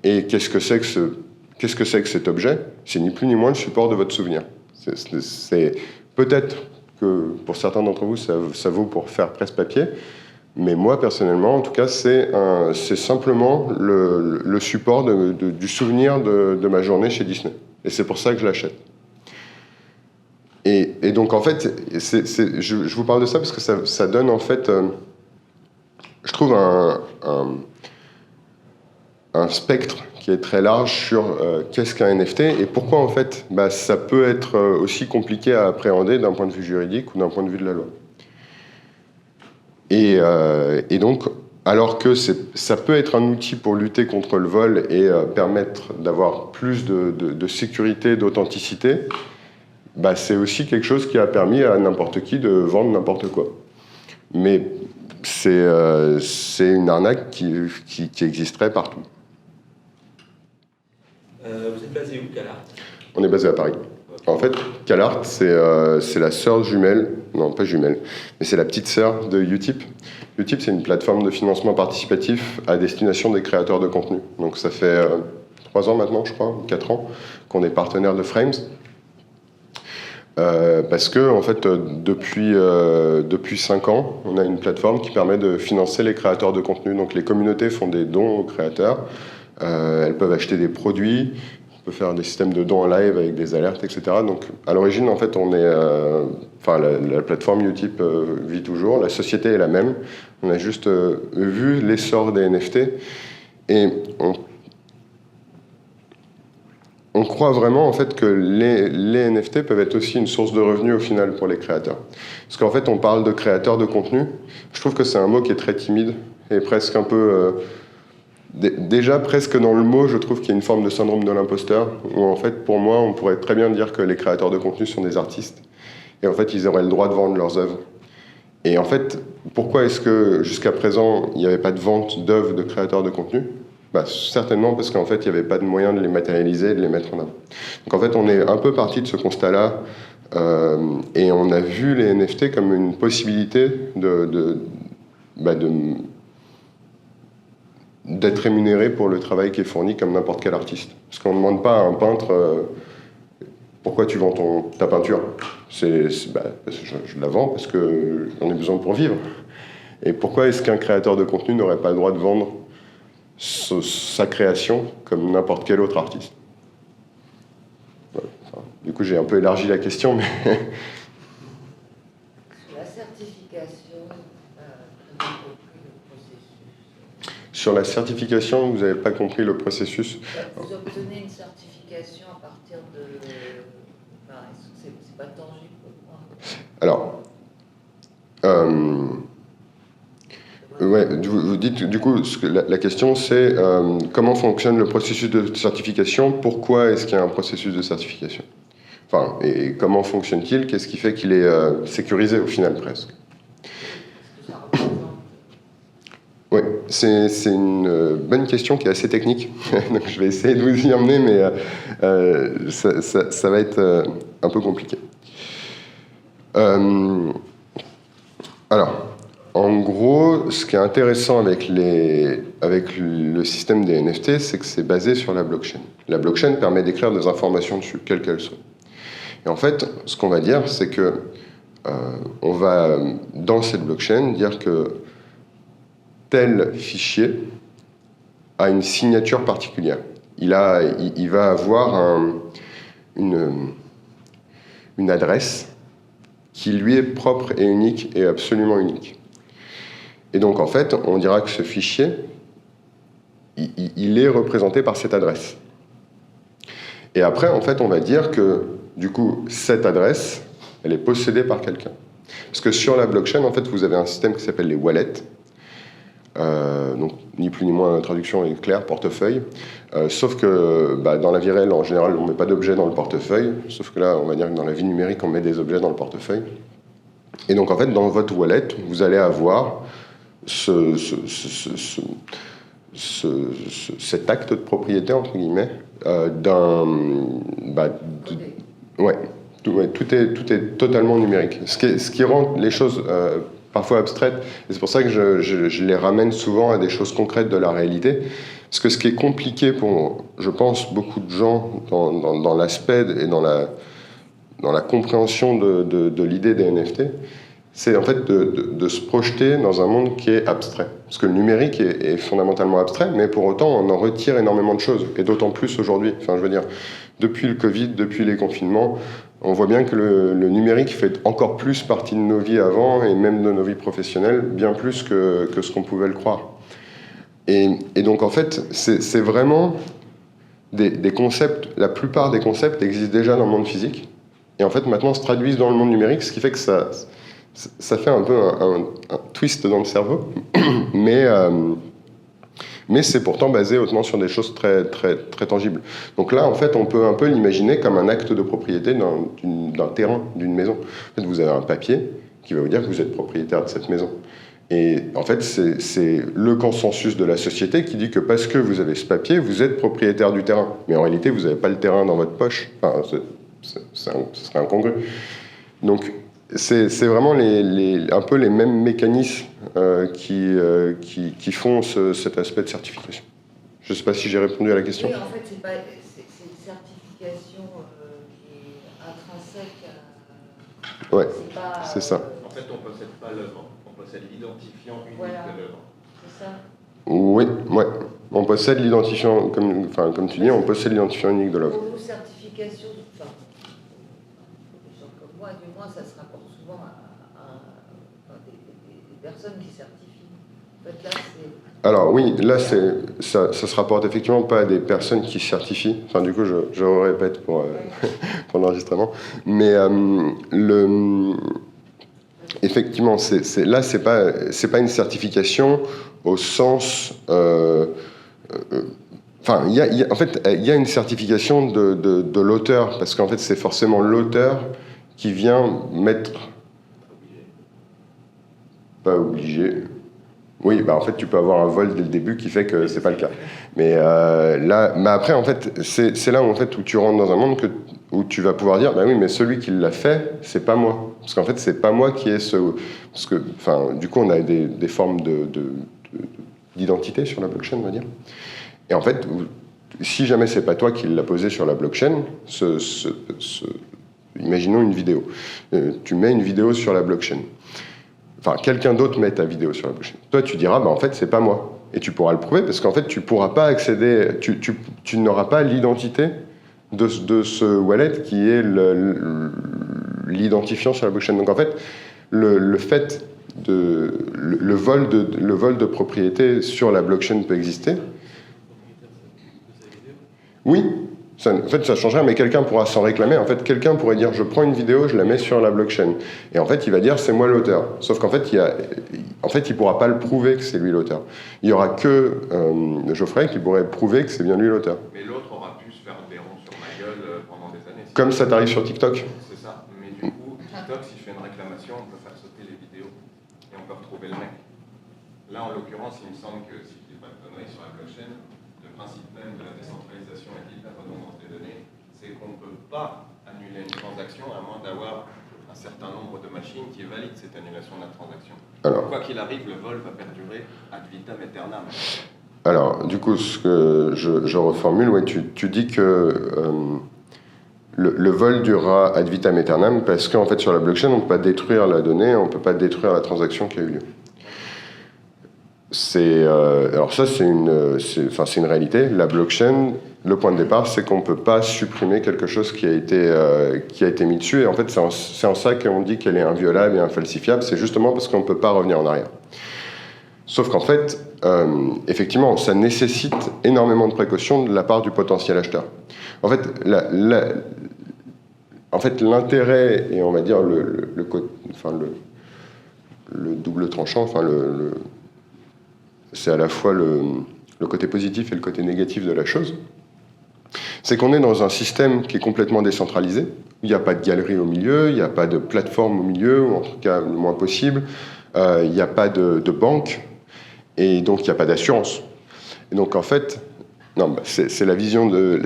Et qu'est-ce que c'est que cet objet? C'est ni plus ni moins le support de votre souvenir. C'est peut-être que pour certains d'entre vous, ça vaut pour faire presse-papier, mais moi, personnellement, en tout cas, c'est simplement le support du souvenir de ma journée chez Disney. Et c'est pour ça que je l'achète. Et donc, en fait, je vous parle de ça parce que ça donne, en fait, je trouve un spectre qui est très large sur qu'est-ce qu'un NFT et pourquoi, en fait, ça peut être aussi compliqué à appréhender d'un point de vue juridique ou d'un point de vue de la loi. Et donc, alors que ça peut être un outil pour lutter contre le vol et permettre d'avoir plus de sécurité, d'authenticité, c'est aussi quelque chose qui a permis à n'importe qui de vendre n'importe quoi. Mais c'est une arnaque qui existerait partout. Vous êtes basé où, CalArt? On est basé à Paris. En fait, CalArt, c'est la sœur jumelle, non pas jumelle, mais c'est la petite sœur de Utip. Utip, c'est une plateforme de financement participatif à destination des créateurs de contenu. Donc ça fait 3 ans maintenant, je crois, 4 ans, qu'on est partenaire de Frames. Parce que, en fait, depuis 5 ans, on a une plateforme qui permet de financer les créateurs de contenu. Donc les communautés font des dons aux créateurs. Elles peuvent acheter des produits, on peut faire des systèmes de dons en live avec des alertes, etc. Donc, à l'origine, en fait, on est... la plateforme Utip vit toujours, la société est la même. On a juste vu l'essor des NFT et on croit vraiment, en fait, que les NFT peuvent être aussi une source de revenus, au final, pour les créateurs. Parce qu'en fait, on parle de créateurs de contenu. Je trouve que c'est un mot qui est très timide et presque un peu... Déjà, presque dans le mot, je trouve qu'il y a une forme de syndrome de l'imposteur, où en fait, pour moi, on pourrait très bien dire que les créateurs de contenu sont des artistes, et en fait, ils auraient le droit de vendre leurs œuvres. Et en fait, pourquoi est-ce que jusqu'à présent, il n'y avait pas de vente d'œuvres de créateurs de contenu? Certainement parce qu'en fait, il n'y avait pas de moyen de les matérialiser et de les mettre en avant. Donc en fait, on est un peu parti de ce constat-là, et on a vu les NFT comme une possibilité d'être rémunéré pour le travail qui est fourni comme n'importe quel artiste. Parce qu'on ne demande pas à un peintre pourquoi tu vends ta peinture. Je la vends parce que j'en ai besoin pour vivre. Et pourquoi est-ce qu'un créateur de contenu n'aurait pas le droit de vendre sa création comme n'importe quel autre artiste? Voilà. Enfin, du coup, j'ai un peu élargi la question, mais... Sur la certification, Sur la certification, vous n'avez pas compris le processus. vous obtenez une certification à partir de... c'est pas tangible pour moi. Alors, ouais, vous dites, du coup, la question c'est comment fonctionne le processus de certification? Pourquoi est-ce qu'il y a un processus de certification? Enfin, et comment fonctionne-t-il? Qu'est-ce qui fait qu'il est sécurisé au final presque? Oui, c'est une bonne question qui est assez technique, donc je vais essayer de vous y emmener, mais ça va être un peu compliqué. Alors, en gros, ce qui est intéressant avec le système des NFT, c'est que c'est basé sur la blockchain. La blockchain permet d'écrire des informations dessus, quelles qu'elles soient. Et en fait, ce qu'on va dire, c'est que on va, dans cette blockchain, dire que tel fichier a une signature particulière. Il va avoir une adresse qui lui est propre et unique et absolument unique. Et donc en fait, on dira que ce fichier, il est représenté par cette adresse. Et après, en fait, on va dire que du coup, cette adresse, elle est possédée par quelqu'un. Parce que sur la blockchain, en fait, vous avez un système qui s'appelle les wallets. Donc, ni plus ni moins, la traduction est claire, portefeuille. Sauf que dans la vie réelle, en général, on ne met pas d'objets dans le portefeuille. Sauf que là, on va dire que dans la vie numérique, on met des objets dans le portefeuille. Et donc, en fait, dans votre wallet, vous allez avoir cet acte de propriété, entre guillemets, tout est totalement numérique. Ce qui rend les choses parfois abstraites, et c'est pour ça que je les ramène souvent à des choses concrètes de la réalité. Parce que ce qui est compliqué pour, je pense, beaucoup de gens dans l'aspect et dans la compréhension de l'idée des NFT, c'est en fait de se projeter dans un monde qui est abstrait. Parce que le numérique est fondamentalement abstrait, mais pour autant, on en retire énormément de choses, et d'autant plus aujourd'hui. Enfin, je veux dire, depuis le Covid, depuis les confinements, on voit bien que le numérique fait encore plus partie de nos vies avant, et même de nos vies professionnelles, bien plus que ce qu'on pouvait le croire. Et donc, en fait, c'est vraiment des concepts, la plupart des concepts existent déjà dans le monde physique, et en fait, maintenant, se traduisent dans le monde numérique, ce qui fait que ça fait un peu un twist dans le cerveau, mais c'est pourtant basé hautement sur des choses très, très, très tangibles. Donc là, en fait, on peut un peu l'imaginer comme un acte de propriété d'un terrain, d'une maison. En fait, vous avez un papier qui va vous dire que vous êtes propriétaire de cette maison. Et en fait, c'est le consensus de la société qui dit que parce que vous avez ce papier, vous êtes propriétaire du terrain. Mais en réalité, vous n'avez pas le terrain dans votre poche. Enfin, ce serait incongru. Donc, c'est vraiment un peu les mêmes mécanismes qui font cet aspect de certification. Je ne sais pas si j'ai répondu à la question. Oui, en fait, c'est une certification qui est intrinsèque à... Ouais, c'est ça. En fait, on ne possède pas l'œuvre, on possède l'identifiant unique de l'œuvre. C'est ça. Oui, ouais. On possède l'identifiant, comme tu dis, on possède l'identifiant unique de l'œuvre. Pour nous, certification, enfin, les gens comme moi, du moins, ça se rapporte souvent à des personnes qui certifient. En fait, là, c'est... Alors oui, là, ça se rapporte effectivement pas à des personnes qui certifient. Enfin, du coup, je répète pour l'enregistrement. Mais effectivement, là, c'est pas une certification au sens... Enfin, en fait, il y a une certification de l'auteur, parce qu'en fait, c'est forcément l'auteur qui vient mettre... Pas obligé. Oui, en fait, tu peux avoir un vol dès le début qui fait que c'est pas le cas. Mais après, en fait, c'est là où, en fait, où tu rentres dans un monde où tu vas pouvoir dire, oui, mais celui qui l'a fait, c'est pas moi. Parce qu'en fait, c'est pas moi qui ai parce que, du coup, on a des formes d'identité sur la blockchain, on va dire. Et en fait, si jamais c'est pas toi qui l'as posé sur la blockchain, imaginons une vidéo. Tu mets une vidéo sur la blockchain. Enfin, quelqu'un d'autre met ta vidéo sur la blockchain. Toi, tu diras, en fait, c'est pas moi. Et tu pourras le prouver, parce qu'en fait, tu pourras pas accéder, tu n'auras pas l'identité de ce wallet qui est l'identifiant sur la blockchain. Donc, en fait, le vol de propriété sur la blockchain peut exister. Oui. En fait, ça change rien, mais quelqu'un pourra s'en réclamer. En fait, quelqu'un pourrait dire, je prends une vidéo, je la mets sur la blockchain. Et en fait, il va dire, c'est moi l'auteur. Sauf qu'en fait, il pourra pas le prouver que c'est lui l'auteur. Il y aura que Geoffrey qui pourrait prouver que c'est bien lui l'auteur. Mais l'autre aura pu se faire des ronds sur ma gueule pendant des années. Comme ça t'arrive sur TikTok. C'est ça. Mais du coup, TikTok, si je fais une réclamation, on peut faire sauter les vidéos. Et on peut retrouver le mec. Là, en l'occurrence, il me semble que, si je dis pas de conneries sur la blockchain, le principe même de la décentralisation et de la redondance des données, c'est qu'on ne peut pas annuler une transaction à moins d'avoir un certain nombre de machines qui valident cette annulation de la transaction. Alors, quoi qu'il arrive, le vol va perdurer ad vitam aeternam. Alors, du coup, ce que je reformule, ouais, tu dis que le vol durera ad vitam aeternam parce qu'en fait, sur la blockchain, on ne peut pas détruire la donnée, on ne peut pas détruire la transaction qui a eu lieu. Alors ça, c'est une réalité. La blockchain, le point de départ, c'est qu'on ne peut pas supprimer quelque chose qui a été mis dessus. Et en fait, c'est en ça qu'on dit qu'elle est inviolable et infalsifiable. C'est justement parce qu'on ne peut pas revenir en arrière. Sauf qu'en fait, effectivement, ça nécessite énormément de précautions de la part du potentiel acheteur. En fait, l'intérêt et on va dire le double tranchant, c'est à la fois le côté positif et le côté négatif de la chose, c'est qu'on est dans un système qui est complètement décentralisé. Il n'y a pas de galerie au milieu, il n'y a pas de plateforme au milieu, ou en tout cas le moins possible. Il n'y a pas de banque, et donc il n'y a pas d'assurance. Et donc en fait, non, c'est la vision du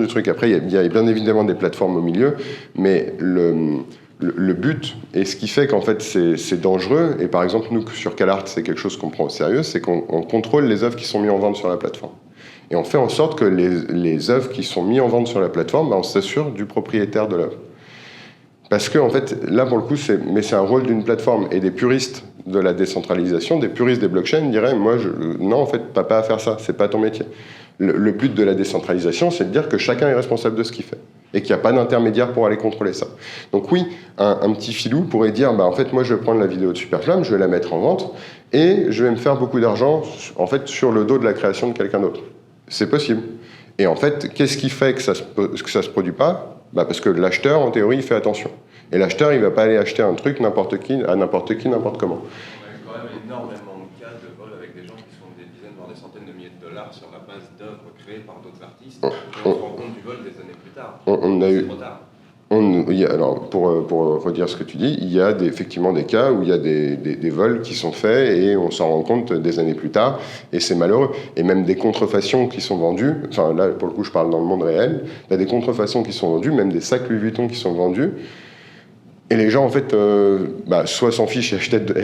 truc. Après, il y a bien évidemment des plateformes au milieu, mais le but, et ce qui fait qu'en fait c'est dangereux, et par exemple nous sur CalArt c'est quelque chose qu'on prend au sérieux, c'est qu'on contrôle les œuvres qui sont mises en vente sur la plateforme. Et on fait en sorte que les œuvres qui sont mises en vente sur la plateforme, on s'assure du propriétaire de l'œuvre. Parce que en fait, là pour le coup, c'est un rôle d'une plateforme. Et des puristes de la décentralisation, des puristes des blockchains diraient, non en fait, t'as pas à faire ça, c'est pas ton métier. Le but de la décentralisation, c'est de dire que chacun est responsable de ce qu'il fait. Et qu'il n'y a pas d'intermédiaire pour aller contrôler ça. Donc oui, un petit filou pourrait dire, en fait, moi je vais prendre la vidéo de Superflamme, je vais la mettre en vente, et je vais me faire beaucoup d'argent, en fait, sur le dos de la création de quelqu'un d'autre. C'est possible. Et en fait, qu'est-ce qui fait que ça se produit pas ? Parce que l'acheteur, en théorie, il fait attention. Et l'acheteur, il va pas aller acheter un truc n'importe n'importe comment. On a eu quand même énormément de cas de vol avec des gens qui sont des dizaines, voire des centaines de milliers de dollars sur la base d'œuvres créées par d'autres artistes. Et on se rend compte du vol des années plus tard. C'est trop tard. Alors, pour redire ce que tu dis, il y a effectivement des cas où il y a des vols qui sont faits et on s'en rend compte des années plus tard, et c'est malheureux. Et même des contrefaçons qui sont vendues, enfin là pour le coup je parle dans le monde réel, il y a des contrefaçons qui sont vendues, même des sacs Louis Vuitton qui sont vendus, et les gens en fait soit s'en fichent et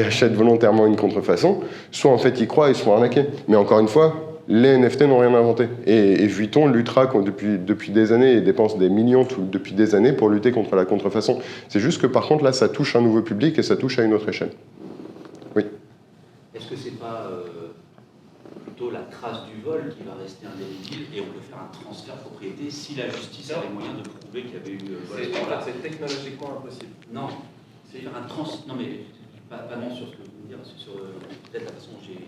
achètent volontairement une contrefaçon, soit en fait ils croient et se font arnaquer. Mais encore une fois, les NFT n'ont rien inventé. Et Vuitton luttera depuis des années et dépense des millions depuis des années pour lutter contre la contrefaçon. C'est juste que par contre, là, ça touche un nouveau public et ça touche à une autre échelle. Oui. Est-ce que c'est pas plutôt la trace du vol qui va rester indélébile et on peut faire un transfert de propriété si la justice a les moyens de prouver qu'il y avait eu vol? C'est technologiquement impossible. Non, c'est faire un non mais pas non sur ce que vous voulez dire, sur peut-être la façon dont j'ai...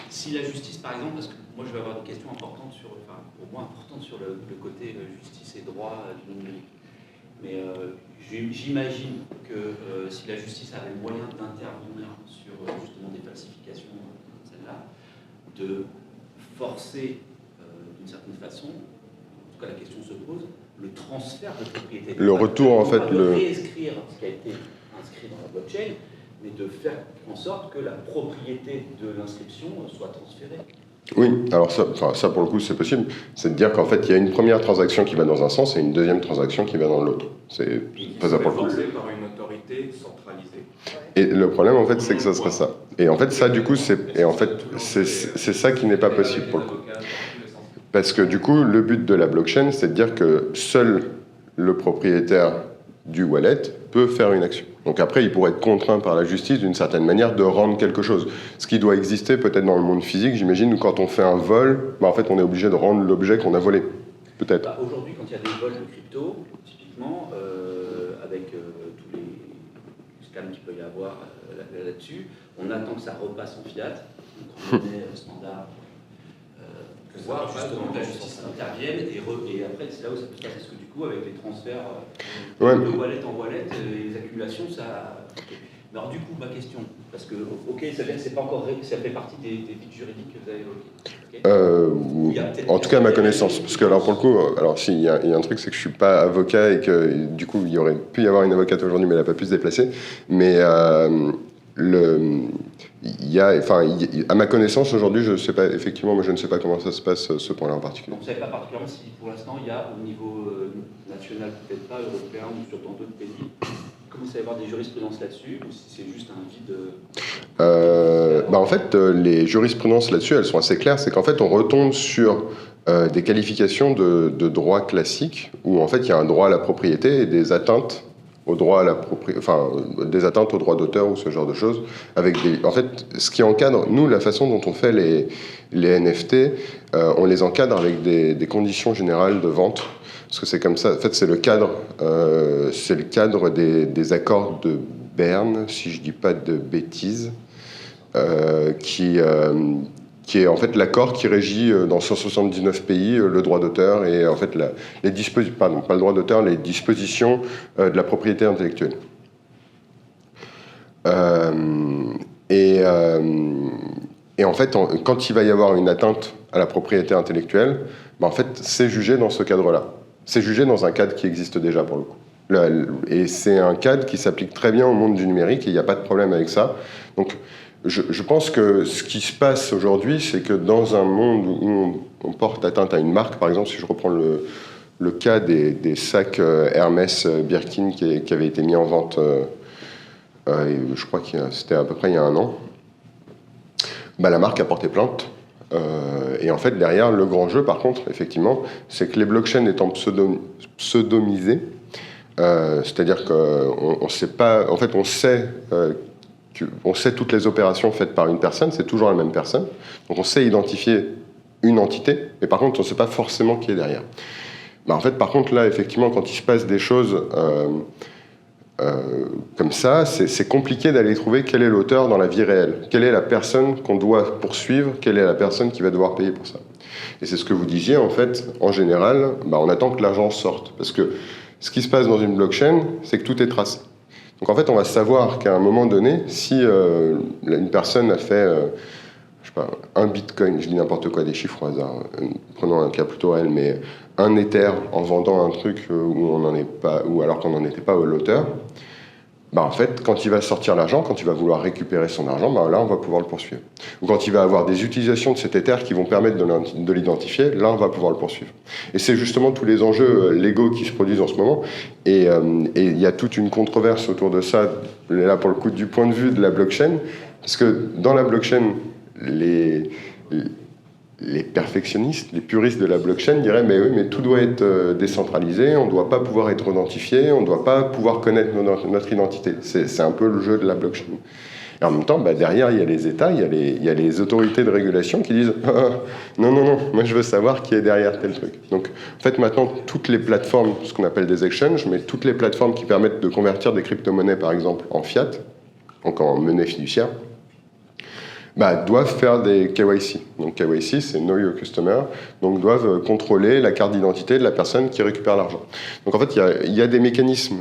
Si la justice, par exemple, parce que moi je vais avoir des questions importantes pour moi importantes sur le côté justice et droit du numérique. Mais j'imagine que si la justice avait le moyen d'intervenir sur justement des falsifications comme celle-là, de forcer d'une certaine façon, en tout cas la question se pose, le transfert de propriété. Le retour en fait, réinscrire ce qui a été inscrit dans la blockchain, mais de faire en sorte que la propriété de l'inscription soit transférée. Oui, alors ça pour le coup c'est possible. C'est de dire qu'en fait il y a une première transaction qui va dans un sens et une deuxième transaction qui va dans l'autre. C'est pas ça pour le coup. Par une autorité centralisée. Et le problème en fait c'est que ça serait ça. Et en fait ça du coup c'est ça qui n'est pas possible pour le coup. Parce que du coup le but de la blockchain c'est de dire que seul le propriétaire du wallet peut faire une action. Donc après, il pourrait être contraint par la justice d'une certaine manière de rendre quelque chose. Ce qui doit exister peut-être dans le monde physique, j'imagine, où quand on fait un vol, en fait, on est obligé de rendre l'objet qu'on a volé. Peut-être. Aujourd'hui, quand il y a des vols de crypto, typiquement, avec tous les scams qu'il peut y avoir là-dessus, on attend que ça repasse en fiat, donc en monnaie standard, pour voir justement que la justice intervienne, et après, c'est là où ça peut se passer, parce que du coup, avec les transferts de wallet en wallet, les accumulations, ça... Mais alors du coup, ma question, parce que, ok, ça veut dire que c'est pas encore, ça fait partie des vides juridiques que vous avez évoquées. Okay. En tout cas, à ma connaissance. Parce que, alors, pour le coup, il y a un truc, c'est que je suis pas avocat et que, du coup, il y aurait pu y avoir une avocate aujourd'hui, mais elle n'a pas pu se déplacer. Mais à ma connaissance, aujourd'hui, je ne sais pas, effectivement, moi, je ne sais pas comment ça se passe, ce point-là en particulier. Donc, vous ne savez pas particulièrement si, pour l'instant, il y a, au niveau national, peut-être pas, européen, ou sur dans d'autres pays, commence à y avoir des jurisprudences là-dessus, ou si c'est juste un vide en fait, les jurisprudences là-dessus, elles sont assez claires. C'est qu'en fait, on retombe sur des qualifications de droit classique, où en fait, il y a un droit à la propriété et des atteintes au droit à la des atteintes aux droits d'auteur ou ce genre de choses. En fait, ce qui encadre, nous, la façon dont on fait les NFT, on les encadre avec des conditions générales de vente. Parce que c'est comme ça, en fait, c'est le cadre des accords de Berne, si je dis pas de bêtises, qui est en fait l'accord qui régit dans 179 pays le droit d'auteur et en fait les dispositions de la propriété intellectuelle. Et en fait, quand il va y avoir une atteinte à la propriété intellectuelle, en fait, c'est jugé dans ce cadre-là. C'est jugé dans un cadre qui existe déjà pour le coup. Et c'est un cadre qui s'applique très bien au monde du numérique et il n'y a pas de problème avec ça. Donc, je pense que ce qui se passe aujourd'hui, c'est que dans un monde où on porte atteinte à une marque, par exemple, si je reprends le cas des sacs Hermès Birkin qui avaient été mis en vente, je crois que c'était à peu près il y a 1 an, la marque a porté plainte. Et en fait, derrière, le grand jeu, par contre, effectivement, c'est que les blockchains étant pseudonymisées, c'est-à-dire qu'on sait pas, en fait, on sait toutes les opérations faites par une personne, c'est toujours la même personne. Donc on sait identifier une entité, mais par contre on ne sait pas forcément qui est derrière. En fait, par contre, là, effectivement, quand il se passe des choses comme ça, c'est compliqué d'aller trouver quel est l'auteur dans la vie réelle. Quelle est la personne qu'on doit poursuivre, quelle est la personne qui va devoir payer pour ça. Et c'est ce que vous disiez, en fait, en général, on attend que l'argent sorte. Parce que ce qui se passe dans une blockchain, c'est que tout est tracé. Donc en fait, on va savoir qu'à un moment donné, si une personne a fait, je sais pas, 1 bitcoin, je dis n'importe quoi, des chiffres au hasard, prenons un cas plutôt réel, mais 1 Ether en vendant un truc où on n'en est pas, ou alors qu'on n'en était pas l'auteur, en fait, quand il va sortir l'argent, quand il va vouloir récupérer son argent, là, on va pouvoir le poursuivre. Ou quand il va avoir des utilisations de cet Ether qui vont permettre de l'identifier, là, on va pouvoir le poursuivre. Et c'est justement tous les enjeux légaux qui se produisent en ce moment. Et il y a toute une controverse autour de ça, là, pour le coup, du point de vue de la blockchain, parce que dans la blockchain, les perfectionnistes, les puristes de la blockchain diraient mais oui, mais tout doit être décentralisé, on ne doit pas pouvoir être identifié, on ne doit pas pouvoir connaître notre identité. C'est un peu le jeu de la blockchain. Et en même temps, derrière, il y a les États, il y a les autorités de régulation qui disent non, moi je veux savoir qui est derrière tel truc. Donc en fait maintenant, toutes les plateformes, ce qu'on appelle des exchanges, mais toutes les plateformes qui permettent de convertir des crypto-monnaies par exemple en fiat, donc en monnaie fiduciaire, doivent faire des KYC. Donc KYC, c'est Know Your Customer, donc doivent contrôler la carte d'identité de la personne qui récupère l'argent. Donc en fait, il y a des mécanismes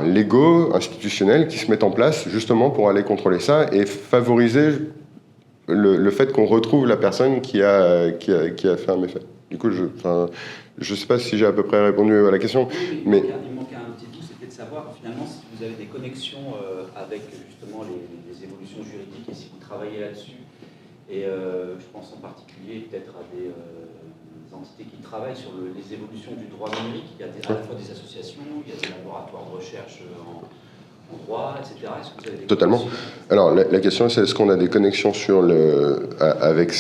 légaux, institutionnels, qui se mettent en place justement pour aller contrôler ça et favoriser le fait qu'on retrouve la personne qui a fait un méfait. Du coup, je ne sais pas si j'ai à peu près répondu à la question, mais... Il manquait un petit bout, c'était de savoir finalement si vous avez des connexions avec justement les évolutions juridiques et si vous travaillez là-dessus. Et je pense en particulier peut-être à des entités qui travaillent sur les évolutions du droit numérique. Il y a à la fois des associations, il y a des laboratoires de recherche en droit, etc. Est-ce que vous avez des Totalement. Alors la question c'est est-ce qu'on a des connexions avec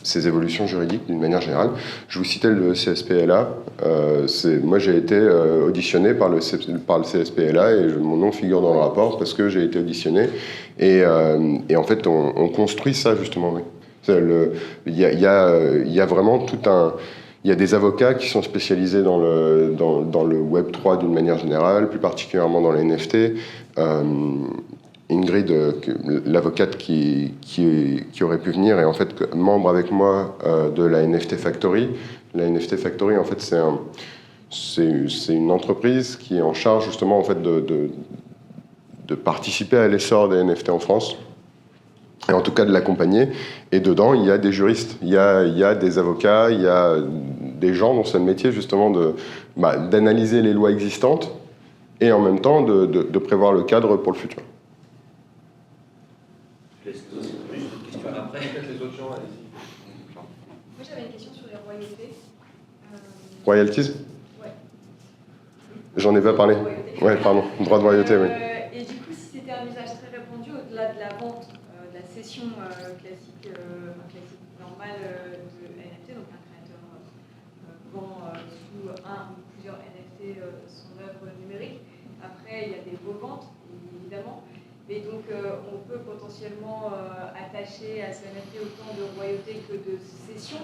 ces évolutions juridiques d'une manière générale. Je vous citais le CSPLA. Moi, j'ai été auditionné par le CSPLA et mon nom figure dans le rapport parce que j'ai été auditionné. Et en fait, on construit ça justement. Oui. Il y a vraiment tout un... Il y a des avocats qui sont spécialisés dans le Web3 d'une manière générale, plus particulièrement dans les NFT. Ingrid, l'avocate qui aurait pu venir, est en fait membre avec moi de la NFT Factory. La NFT Factory, en fait, c'est une entreprise qui est en charge justement en fait de participer à l'essor des NFT en France, et en tout cas de l'accompagner. Et dedans, il y a des juristes, il y a des avocats, il y a des gens dont c'est le métier justement d'analyser les lois existantes et en même temps de prévoir le cadre pour le futur. Moi, j'avais une question sur les royautés. Royalties ? Ouais. J'en ai pas parlé. Ouais, pardon. Droit de royauté, oui. Et du coup, si c'était un usage très répandu, au-delà de la vente, de la cession classique normale de NFT, donc un créateur vend sous un ou plusieurs NFT son œuvre numérique. Après, il y a des reventes, évidemment. Et donc, on peut potentiellement attacher à ce NFT autant de royauté que de cession.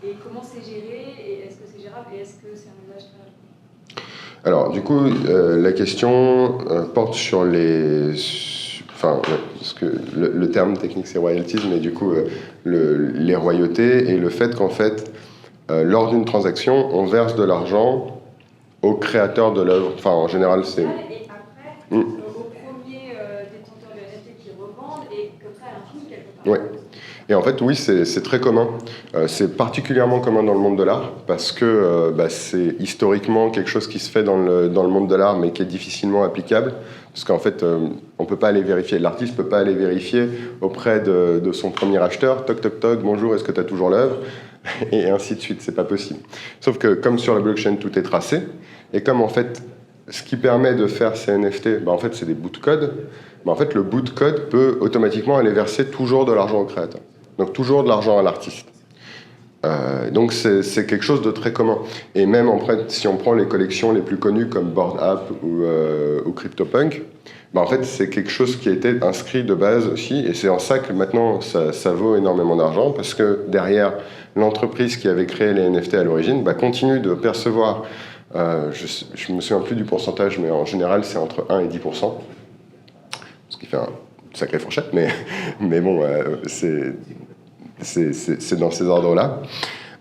Et comment c'est géré, et est-ce que c'est gérable, et est-ce que c'est un usage très rapide? Alors, du coup, la question porte sur les... Enfin, ouais, parce que le terme technique, c'est royalties, mais du coup, les royautés et le fait qu'en fait, lors d'une transaction, on verse de l'argent au créateur de l'œuvre. Enfin, en général, c'est... Et après, au premier détenteur de NFT qui revendent, et comme ça, à l'infini, quelque part. Ouais. Et en fait, oui, c'est très commun. C'est particulièrement commun dans le monde de l'art parce que c'est historiquement quelque chose qui se fait dans le monde de l'art, mais qui est difficilement applicable. Parce qu'en fait, on ne peut pas aller vérifier. L'artiste ne peut pas aller vérifier auprès de son premier acheteur. Toc, toc, toc, bonjour, est-ce que tu as toujours l'œuvre? Et ainsi de suite, c'est pas possible. Sauf que comme sur la blockchain, tout est tracé. Et comme en fait, ce qui permet de faire ces NFT, en fait, c'est des bouts de code. En fait, le bout de code peut automatiquement aller verser toujours de l'argent au créateur. Donc toujours de l'argent à l'artiste. Donc c'est quelque chose de très commun. Et même si on prend les collections les plus connues comme Bored Ape ou CryptoPunk, en fait c'est quelque chose qui a été inscrit de base aussi. Et c'est en ça que maintenant ça vaut énormément d'argent parce que derrière l'entreprise qui avait créé les NFT à l'origine continue de percevoir, je ne me souviens plus du pourcentage, mais en général c'est entre 1 et 10%. Ce qui fait un sacré fourchette, mais bon, c'est dans ces ordres-là.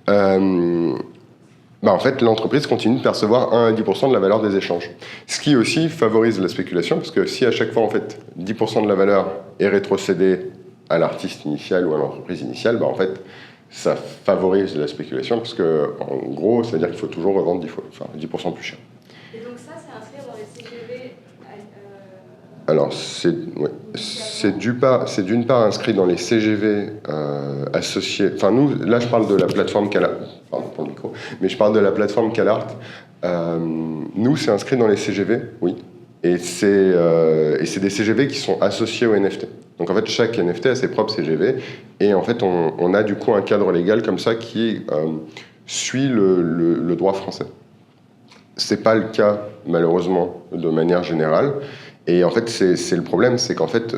En fait, l'entreprise continue de percevoir 1 à 10% de la valeur des échanges. Ce qui aussi favorise la spéculation, parce que si à chaque fois, en fait, 10% de la valeur est rétrocédée à l'artiste initial ou à l'entreprise initiale, en fait, ça favorise la spéculation, parce que, en gros, ça veut dire qu'il faut toujours revendre 10% plus cher. Et donc ça, c'est inscrit dans les CGV. Alors, c'est d'une part inscrit dans les CGV associés. Enfin, nous, là, je parle de la plateforme CalArt. Pardon pour le micro. Mais je parle de la plateforme CalArt. Nous, c'est inscrit dans les CGV, oui. Et c'est des CGV qui sont associés au NFT. Donc, en fait, chaque NFT a ses propres CGV. Et en fait, on a du coup un cadre légal comme ça qui suit le droit français. C'est pas le cas, malheureusement, de manière générale. Et en fait, c'est le problème, c'est qu'en fait,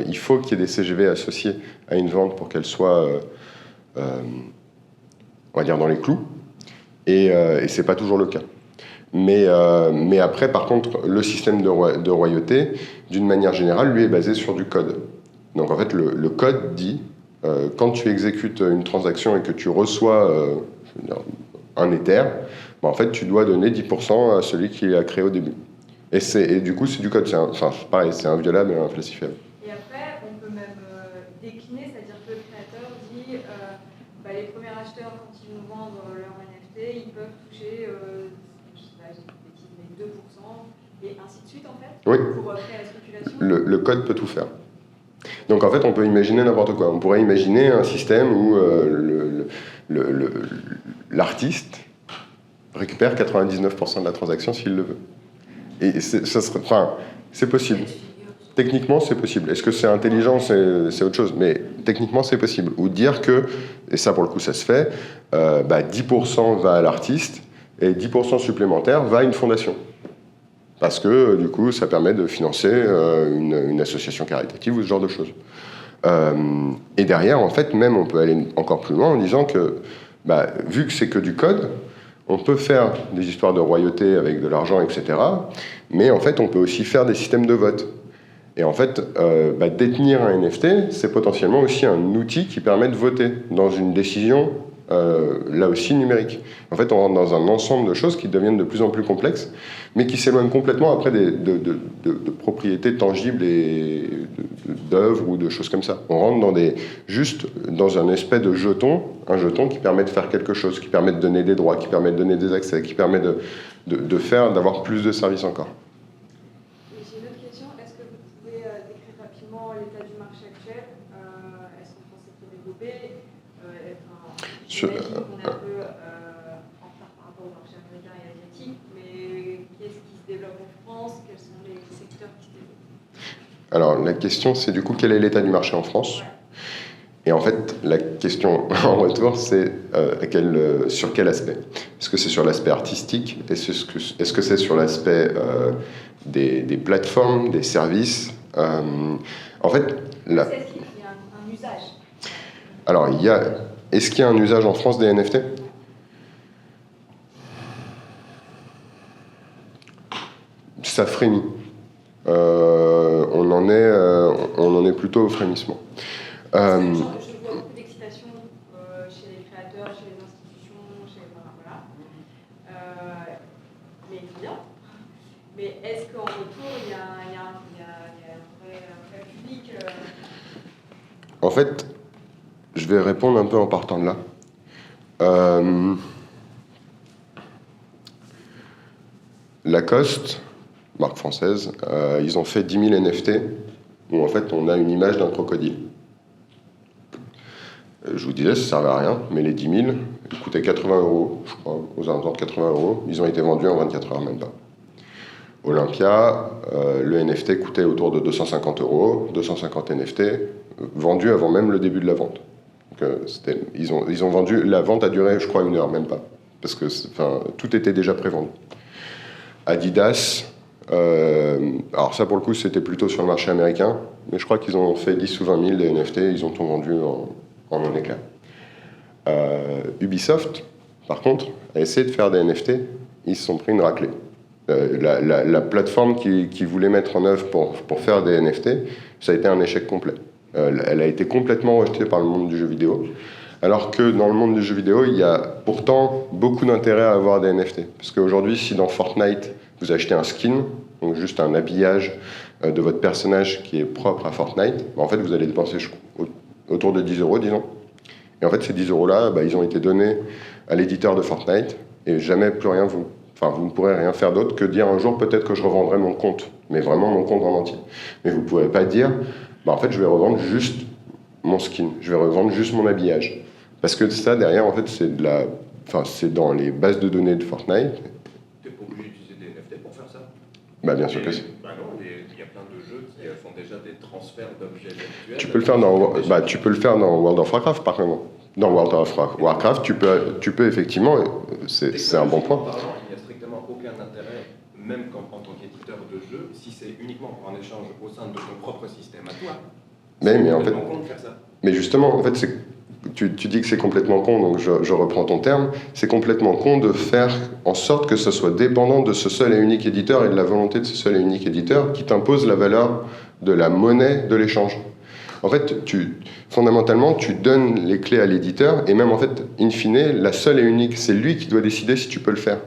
il faut qu'il y ait des CGV associés à une vente pour qu'elle soit, on va dire, dans les clous. Et c'est pas toujours le cas. Mais après, par contre, le système de royauté, d'une manière générale, lui est basé sur du code. Donc en fait, le code dit, quand tu exécutes une transaction et que tu reçois un Ether, en fait, tu dois donner 10% à celui qui l'a créé au début. Et du coup, c'est du code. Pareil, c'est inviolable et infalsifiable. Et après, on peut même décliner, c'est-à-dire que le créateur dit les premiers acheteurs, quand ils nous vendent leur NFT, ils peuvent toucher, je sais pas, j'ai une bêtise, mais 2%, et ainsi de suite, en fait, oui. Pour créer la spéculation. Le code peut tout faire. Donc en fait, on peut imaginer n'importe quoi. On pourrait imaginer un système où l'artiste récupère 99% de la transaction s'il le veut. Et c'est possible. Techniquement, c'est possible. Est-ce que c'est intelligent? C'est autre chose. Mais techniquement, c'est possible. Ou dire que, et ça pour le coup, ça se fait, 10% va à l'artiste et 10% supplémentaire va à une fondation. Parce que, du coup, ça permet de financer une association caritative ou ce genre de choses. Et derrière, en fait, même, on peut aller encore plus loin en disant que, vu que c'est que du code, on peut faire des histoires de royauté avec de l'argent, etc. Mais en fait, on peut aussi faire des systèmes de vote. Et en fait, détenir un NFT, c'est potentiellement aussi un outil qui permet de voter dans une décision, là aussi numérique. En fait, on rentre dans un ensemble de choses qui deviennent de plus en plus complexes, mais qui s'éloignent complètement après de propriétés tangibles et d'œuvres ou de choses comme ça. On rentre juste dans un espèce de jeton, un jeton qui permet de faire quelque chose, qui permet de donner des droits, qui permet de donner des accès, qui permet d'avoir plus de services encore. J'ai une autre question. Est-ce que vous pouvez décrire rapidement l'état du marché actuel? Est-ce qu'en France c'est peu développé? J'imagine qu'on est un peu en retard par rapport au marché américain et asiatique, mais qu'est-ce qui se développe en France? Quels sont les secteurs qui se développent? Alors la question c'est du coup quel est l'état du marché en France? Et en fait, la question en retour, c'est sur quel aspect? Est-ce que c'est sur l'aspect artistique? Est-ce que c'est sur l'aspect des plateformes, des services? En fait, là. Est-ce qu'il y a un usage? Alors, est-ce qu'il y a un usage en France des NFT? Ça frémit. On en est plutôt au frémissement. Je vois beaucoup d'excitation chez les créateurs, chez les institutions, voilà. Mais bien. Mais est-ce qu'en retour, il y a un vrai public En fait, je vais répondre un peu en partant de là. Lacoste, marque française, ils ont fait 10 000 NFT où en fait on a une image d'un crocodile. Je vous disais, ça ne servait à rien, mais les 10 000, ils coûtaient 80 €, je crois, aux alentours de 80 €. Ils ont été vendus en 24 heures, même pas. Olympia, le NFT coûtait autour de 250 €, 250 NFT, vendus avant même le début de la vente. Donc, ils ont vendu, la vente a duré, je crois, 1 heure, même pas, parce que tout était déjà prévendu. Adidas, alors ça pour le coup c'était plutôt sur le marché américain, mais je crois qu'ils ont fait 10 ou 20 000 des NFT, ils ont tout vendu en un éclair. Ubisoft, par contre, a essayé de faire des NFT, ils se sont pris une raclée. La plateforme qui voulait mettre en œuvre pour faire des NFT, ça a été un échec complet. Elle a été complètement rejetée par le monde du jeu vidéo, alors que dans le monde du jeu vidéo, il y a pourtant beaucoup d'intérêt à avoir des NFT. Parce qu'aujourd'hui, si dans Fortnite, vous achetez un skin, donc juste un habillage de votre personnage qui est propre à Fortnite, en fait, vous allez dépenser autour de 10 €, disons. Et en fait, ces 10 € là, ils ont été donnés à l'éditeur de Fortnite, et jamais plus rien vous ne pourrez rien faire d'autre que dire un jour peut-être que je revendrai mon compte, mais vraiment mon compte en entier. Mais vous ne pourrez pas dire, en fait, je vais revendre juste mon skin, je vais revendre juste mon habillage. Parce que ça, derrière, en fait, c'est dans les bases de données de Fortnite. Tu n'es pas obligé d'utiliser des NFT pour faire ça? Bien sûr que si. Non, il y a plein de jeux qui font déjà des transferts d'objets virtuels. Tu peux le faire dans World of Warcraft, par exemple. Dans World of Warcraft, tu peux effectivement, c'est un bon point. Parlant, il n'y a strictement aucun intérêt, même en tant qu'éditeur de jeu, si c'est uniquement pour un échange au sein de ton propre système à toi. Mais en fait, con de faire ça. mais justement, en fait, tu dis que c'est complètement con, donc je reprends ton terme. C'est complètement con de faire en sorte que ce soit dépendant de ce seul et unique éditeur et de la volonté de ce seul et unique éditeur qui t'impose la valeur de la monnaie de l'échange. En fait, fondamentalement, tu donnes les clés à l'éditeur et même en fait, in fine, la seule et unique, c'est lui qui doit décider si tu peux le faire.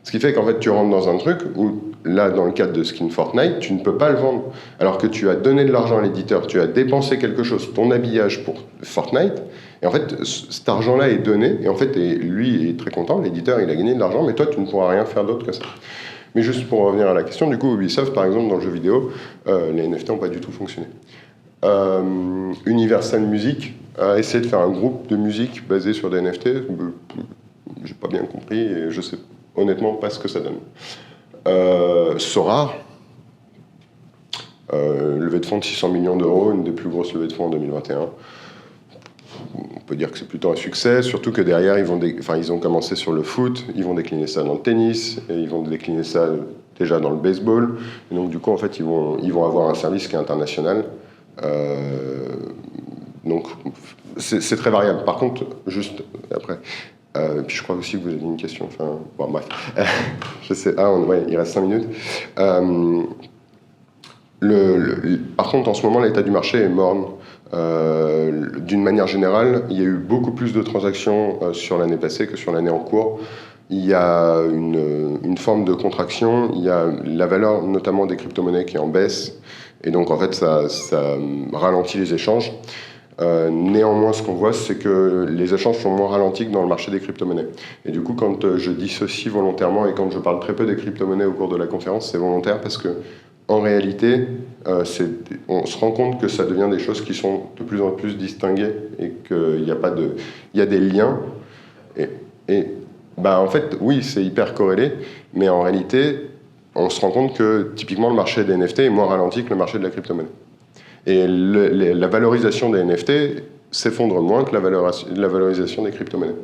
Ce qui fait qu'en fait, tu rentres dans un truc où, là, dans le cadre de Skin Fortnite, tu ne peux pas le vendre. Alors que tu as donné de l'argent à l'éditeur, tu as dépensé quelque chose, ton habillage pour Fortnite, et en fait, cet argent-là est donné, et en fait, lui est très content, l'éditeur, il a gagné de l'argent, mais toi, tu ne pourras rien faire d'autre que ça. Mais juste pour revenir à la question, du coup, Ubisoft, par exemple, dans le jeu vidéo, les NFT n'ont pas du tout fonctionné. Universal Music a essayé de faire un groupe de musique basé sur des NFT. J'ai pas bien compris et je sais honnêtement pas ce que ça donne. Sora, levée de fonds de 600 millions d'euros, une des plus grosses levées de fonds en 2021. On peut dire que c'est plutôt un succès, surtout que derrière ils ont commencé sur le foot, ils vont décliner ça dans le tennis, et ils vont décliner ça déjà dans le baseball. Et donc du coup en fait ils vont avoir un service qui est international. Donc c'est très variable. Par contre, juste après, puis je crois aussi que vous avez une question. Bref, je sais. Il reste 5 minutes. Par contre, en ce moment, l'état du marché est morne. D'une manière générale, il y a eu beaucoup plus de transactions sur l'année passée que sur l'année en cours. Il y a une forme de contraction. Il y a la valeur, notamment des crypto-monnaies, qui est en baisse. Et donc, en fait, ça ralentit les échanges. Néanmoins, ce qu'on voit, c'est que les échanges sont moins ralentis que dans le marché des crypto-monnaies. Et du coup, quand je dissocie volontairement et quand je parle très peu des crypto-monnaies au cours de la conférence, c'est volontaire parce que, en réalité, on se rend compte que ça devient des choses qui sont de plus en plus distinguées et qu'il y a pas de, il y a des liens. En fait, oui, c'est hyper corrélé, mais en réalité, on se rend compte que typiquement le marché des NFT est moins ralenti que le marché de la crypto-monnaie. Et la valorisation des NFT s'effondre moins que la valorisation des crypto-monnaies.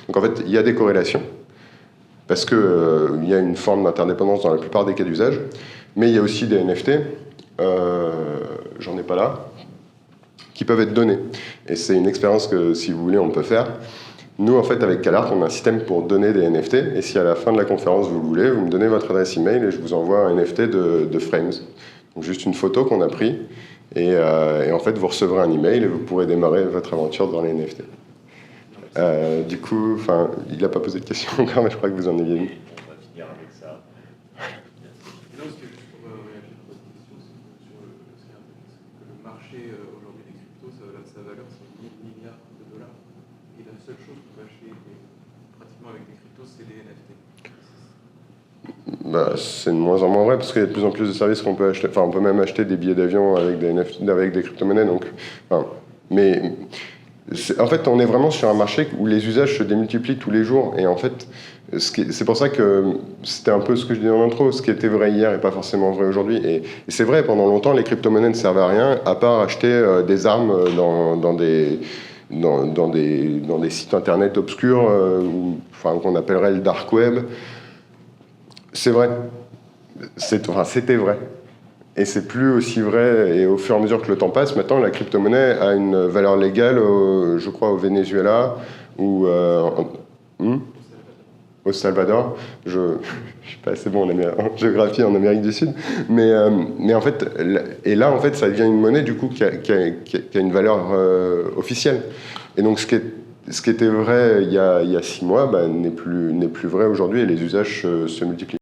Donc en fait, il y a des corrélations, parce qu'il y a une forme d'interdépendance dans la plupart des cas d'usage, mais il y a aussi des NFT, j'en ai pas là, qui peuvent être donnés. Et c'est une expérience que, si vous voulez, on peut faire. Nous, en fait, avec CalArt, on a un système pour donner des NFT, et si à la fin de la conférence, vous voulez, vous me donnez votre adresse email et je vous envoie un NFT de Frames. Donc juste une photo qu'on a prise, et en fait, vous recevrez un email et vous pourrez démarrer votre aventure dans les NFT. Du coup, il n'a pas posé de question encore, mais je crois que vous en aviez une. On va finir avec ça. Non, ce que je pourrais réagir à votre question, c'est que le marché aujourd'hui des cryptos, sa valeur, c'est 1000 milliards de dollars. Et la seule chose qu'on peut acheter pratiquement avec des cryptos, c'est des NFT. C'est de moins en moins vrai, parce qu'il y a de plus en plus de services qu'on peut acheter. Enfin, on peut même acheter des billets d'avion avec des NFT, avec des crypto-monnaies. Donc, mais en fait, on est vraiment sur un marché où les usages se démultiplient tous les jours. Et en fait, c'est pour ça que c'était un peu ce que je disais en intro, ce qui était vrai hier n'est pas forcément vrai aujourd'hui. Et c'est vrai, pendant longtemps, les crypto-monnaies ne servaient à rien, à part acheter des armes dans des sites internet obscurs, qu'on appellerait le dark web. C'est vrai. C'était vrai. Et c'est plus aussi vrai, et au fur et à mesure que le temps passe, maintenant, la crypto-monnaie a une valeur légale, je crois, au Venezuela, ou au Salvador. Je ne suis pas assez bon en géographie en Amérique du Sud. Mais en fait, et là, en fait, ça devient une monnaie, du coup, qui a une valeur officielle. Et donc, ce qui était vrai il y a 6 mois n'est plus vrai aujourd'hui, et les usages se multiplient.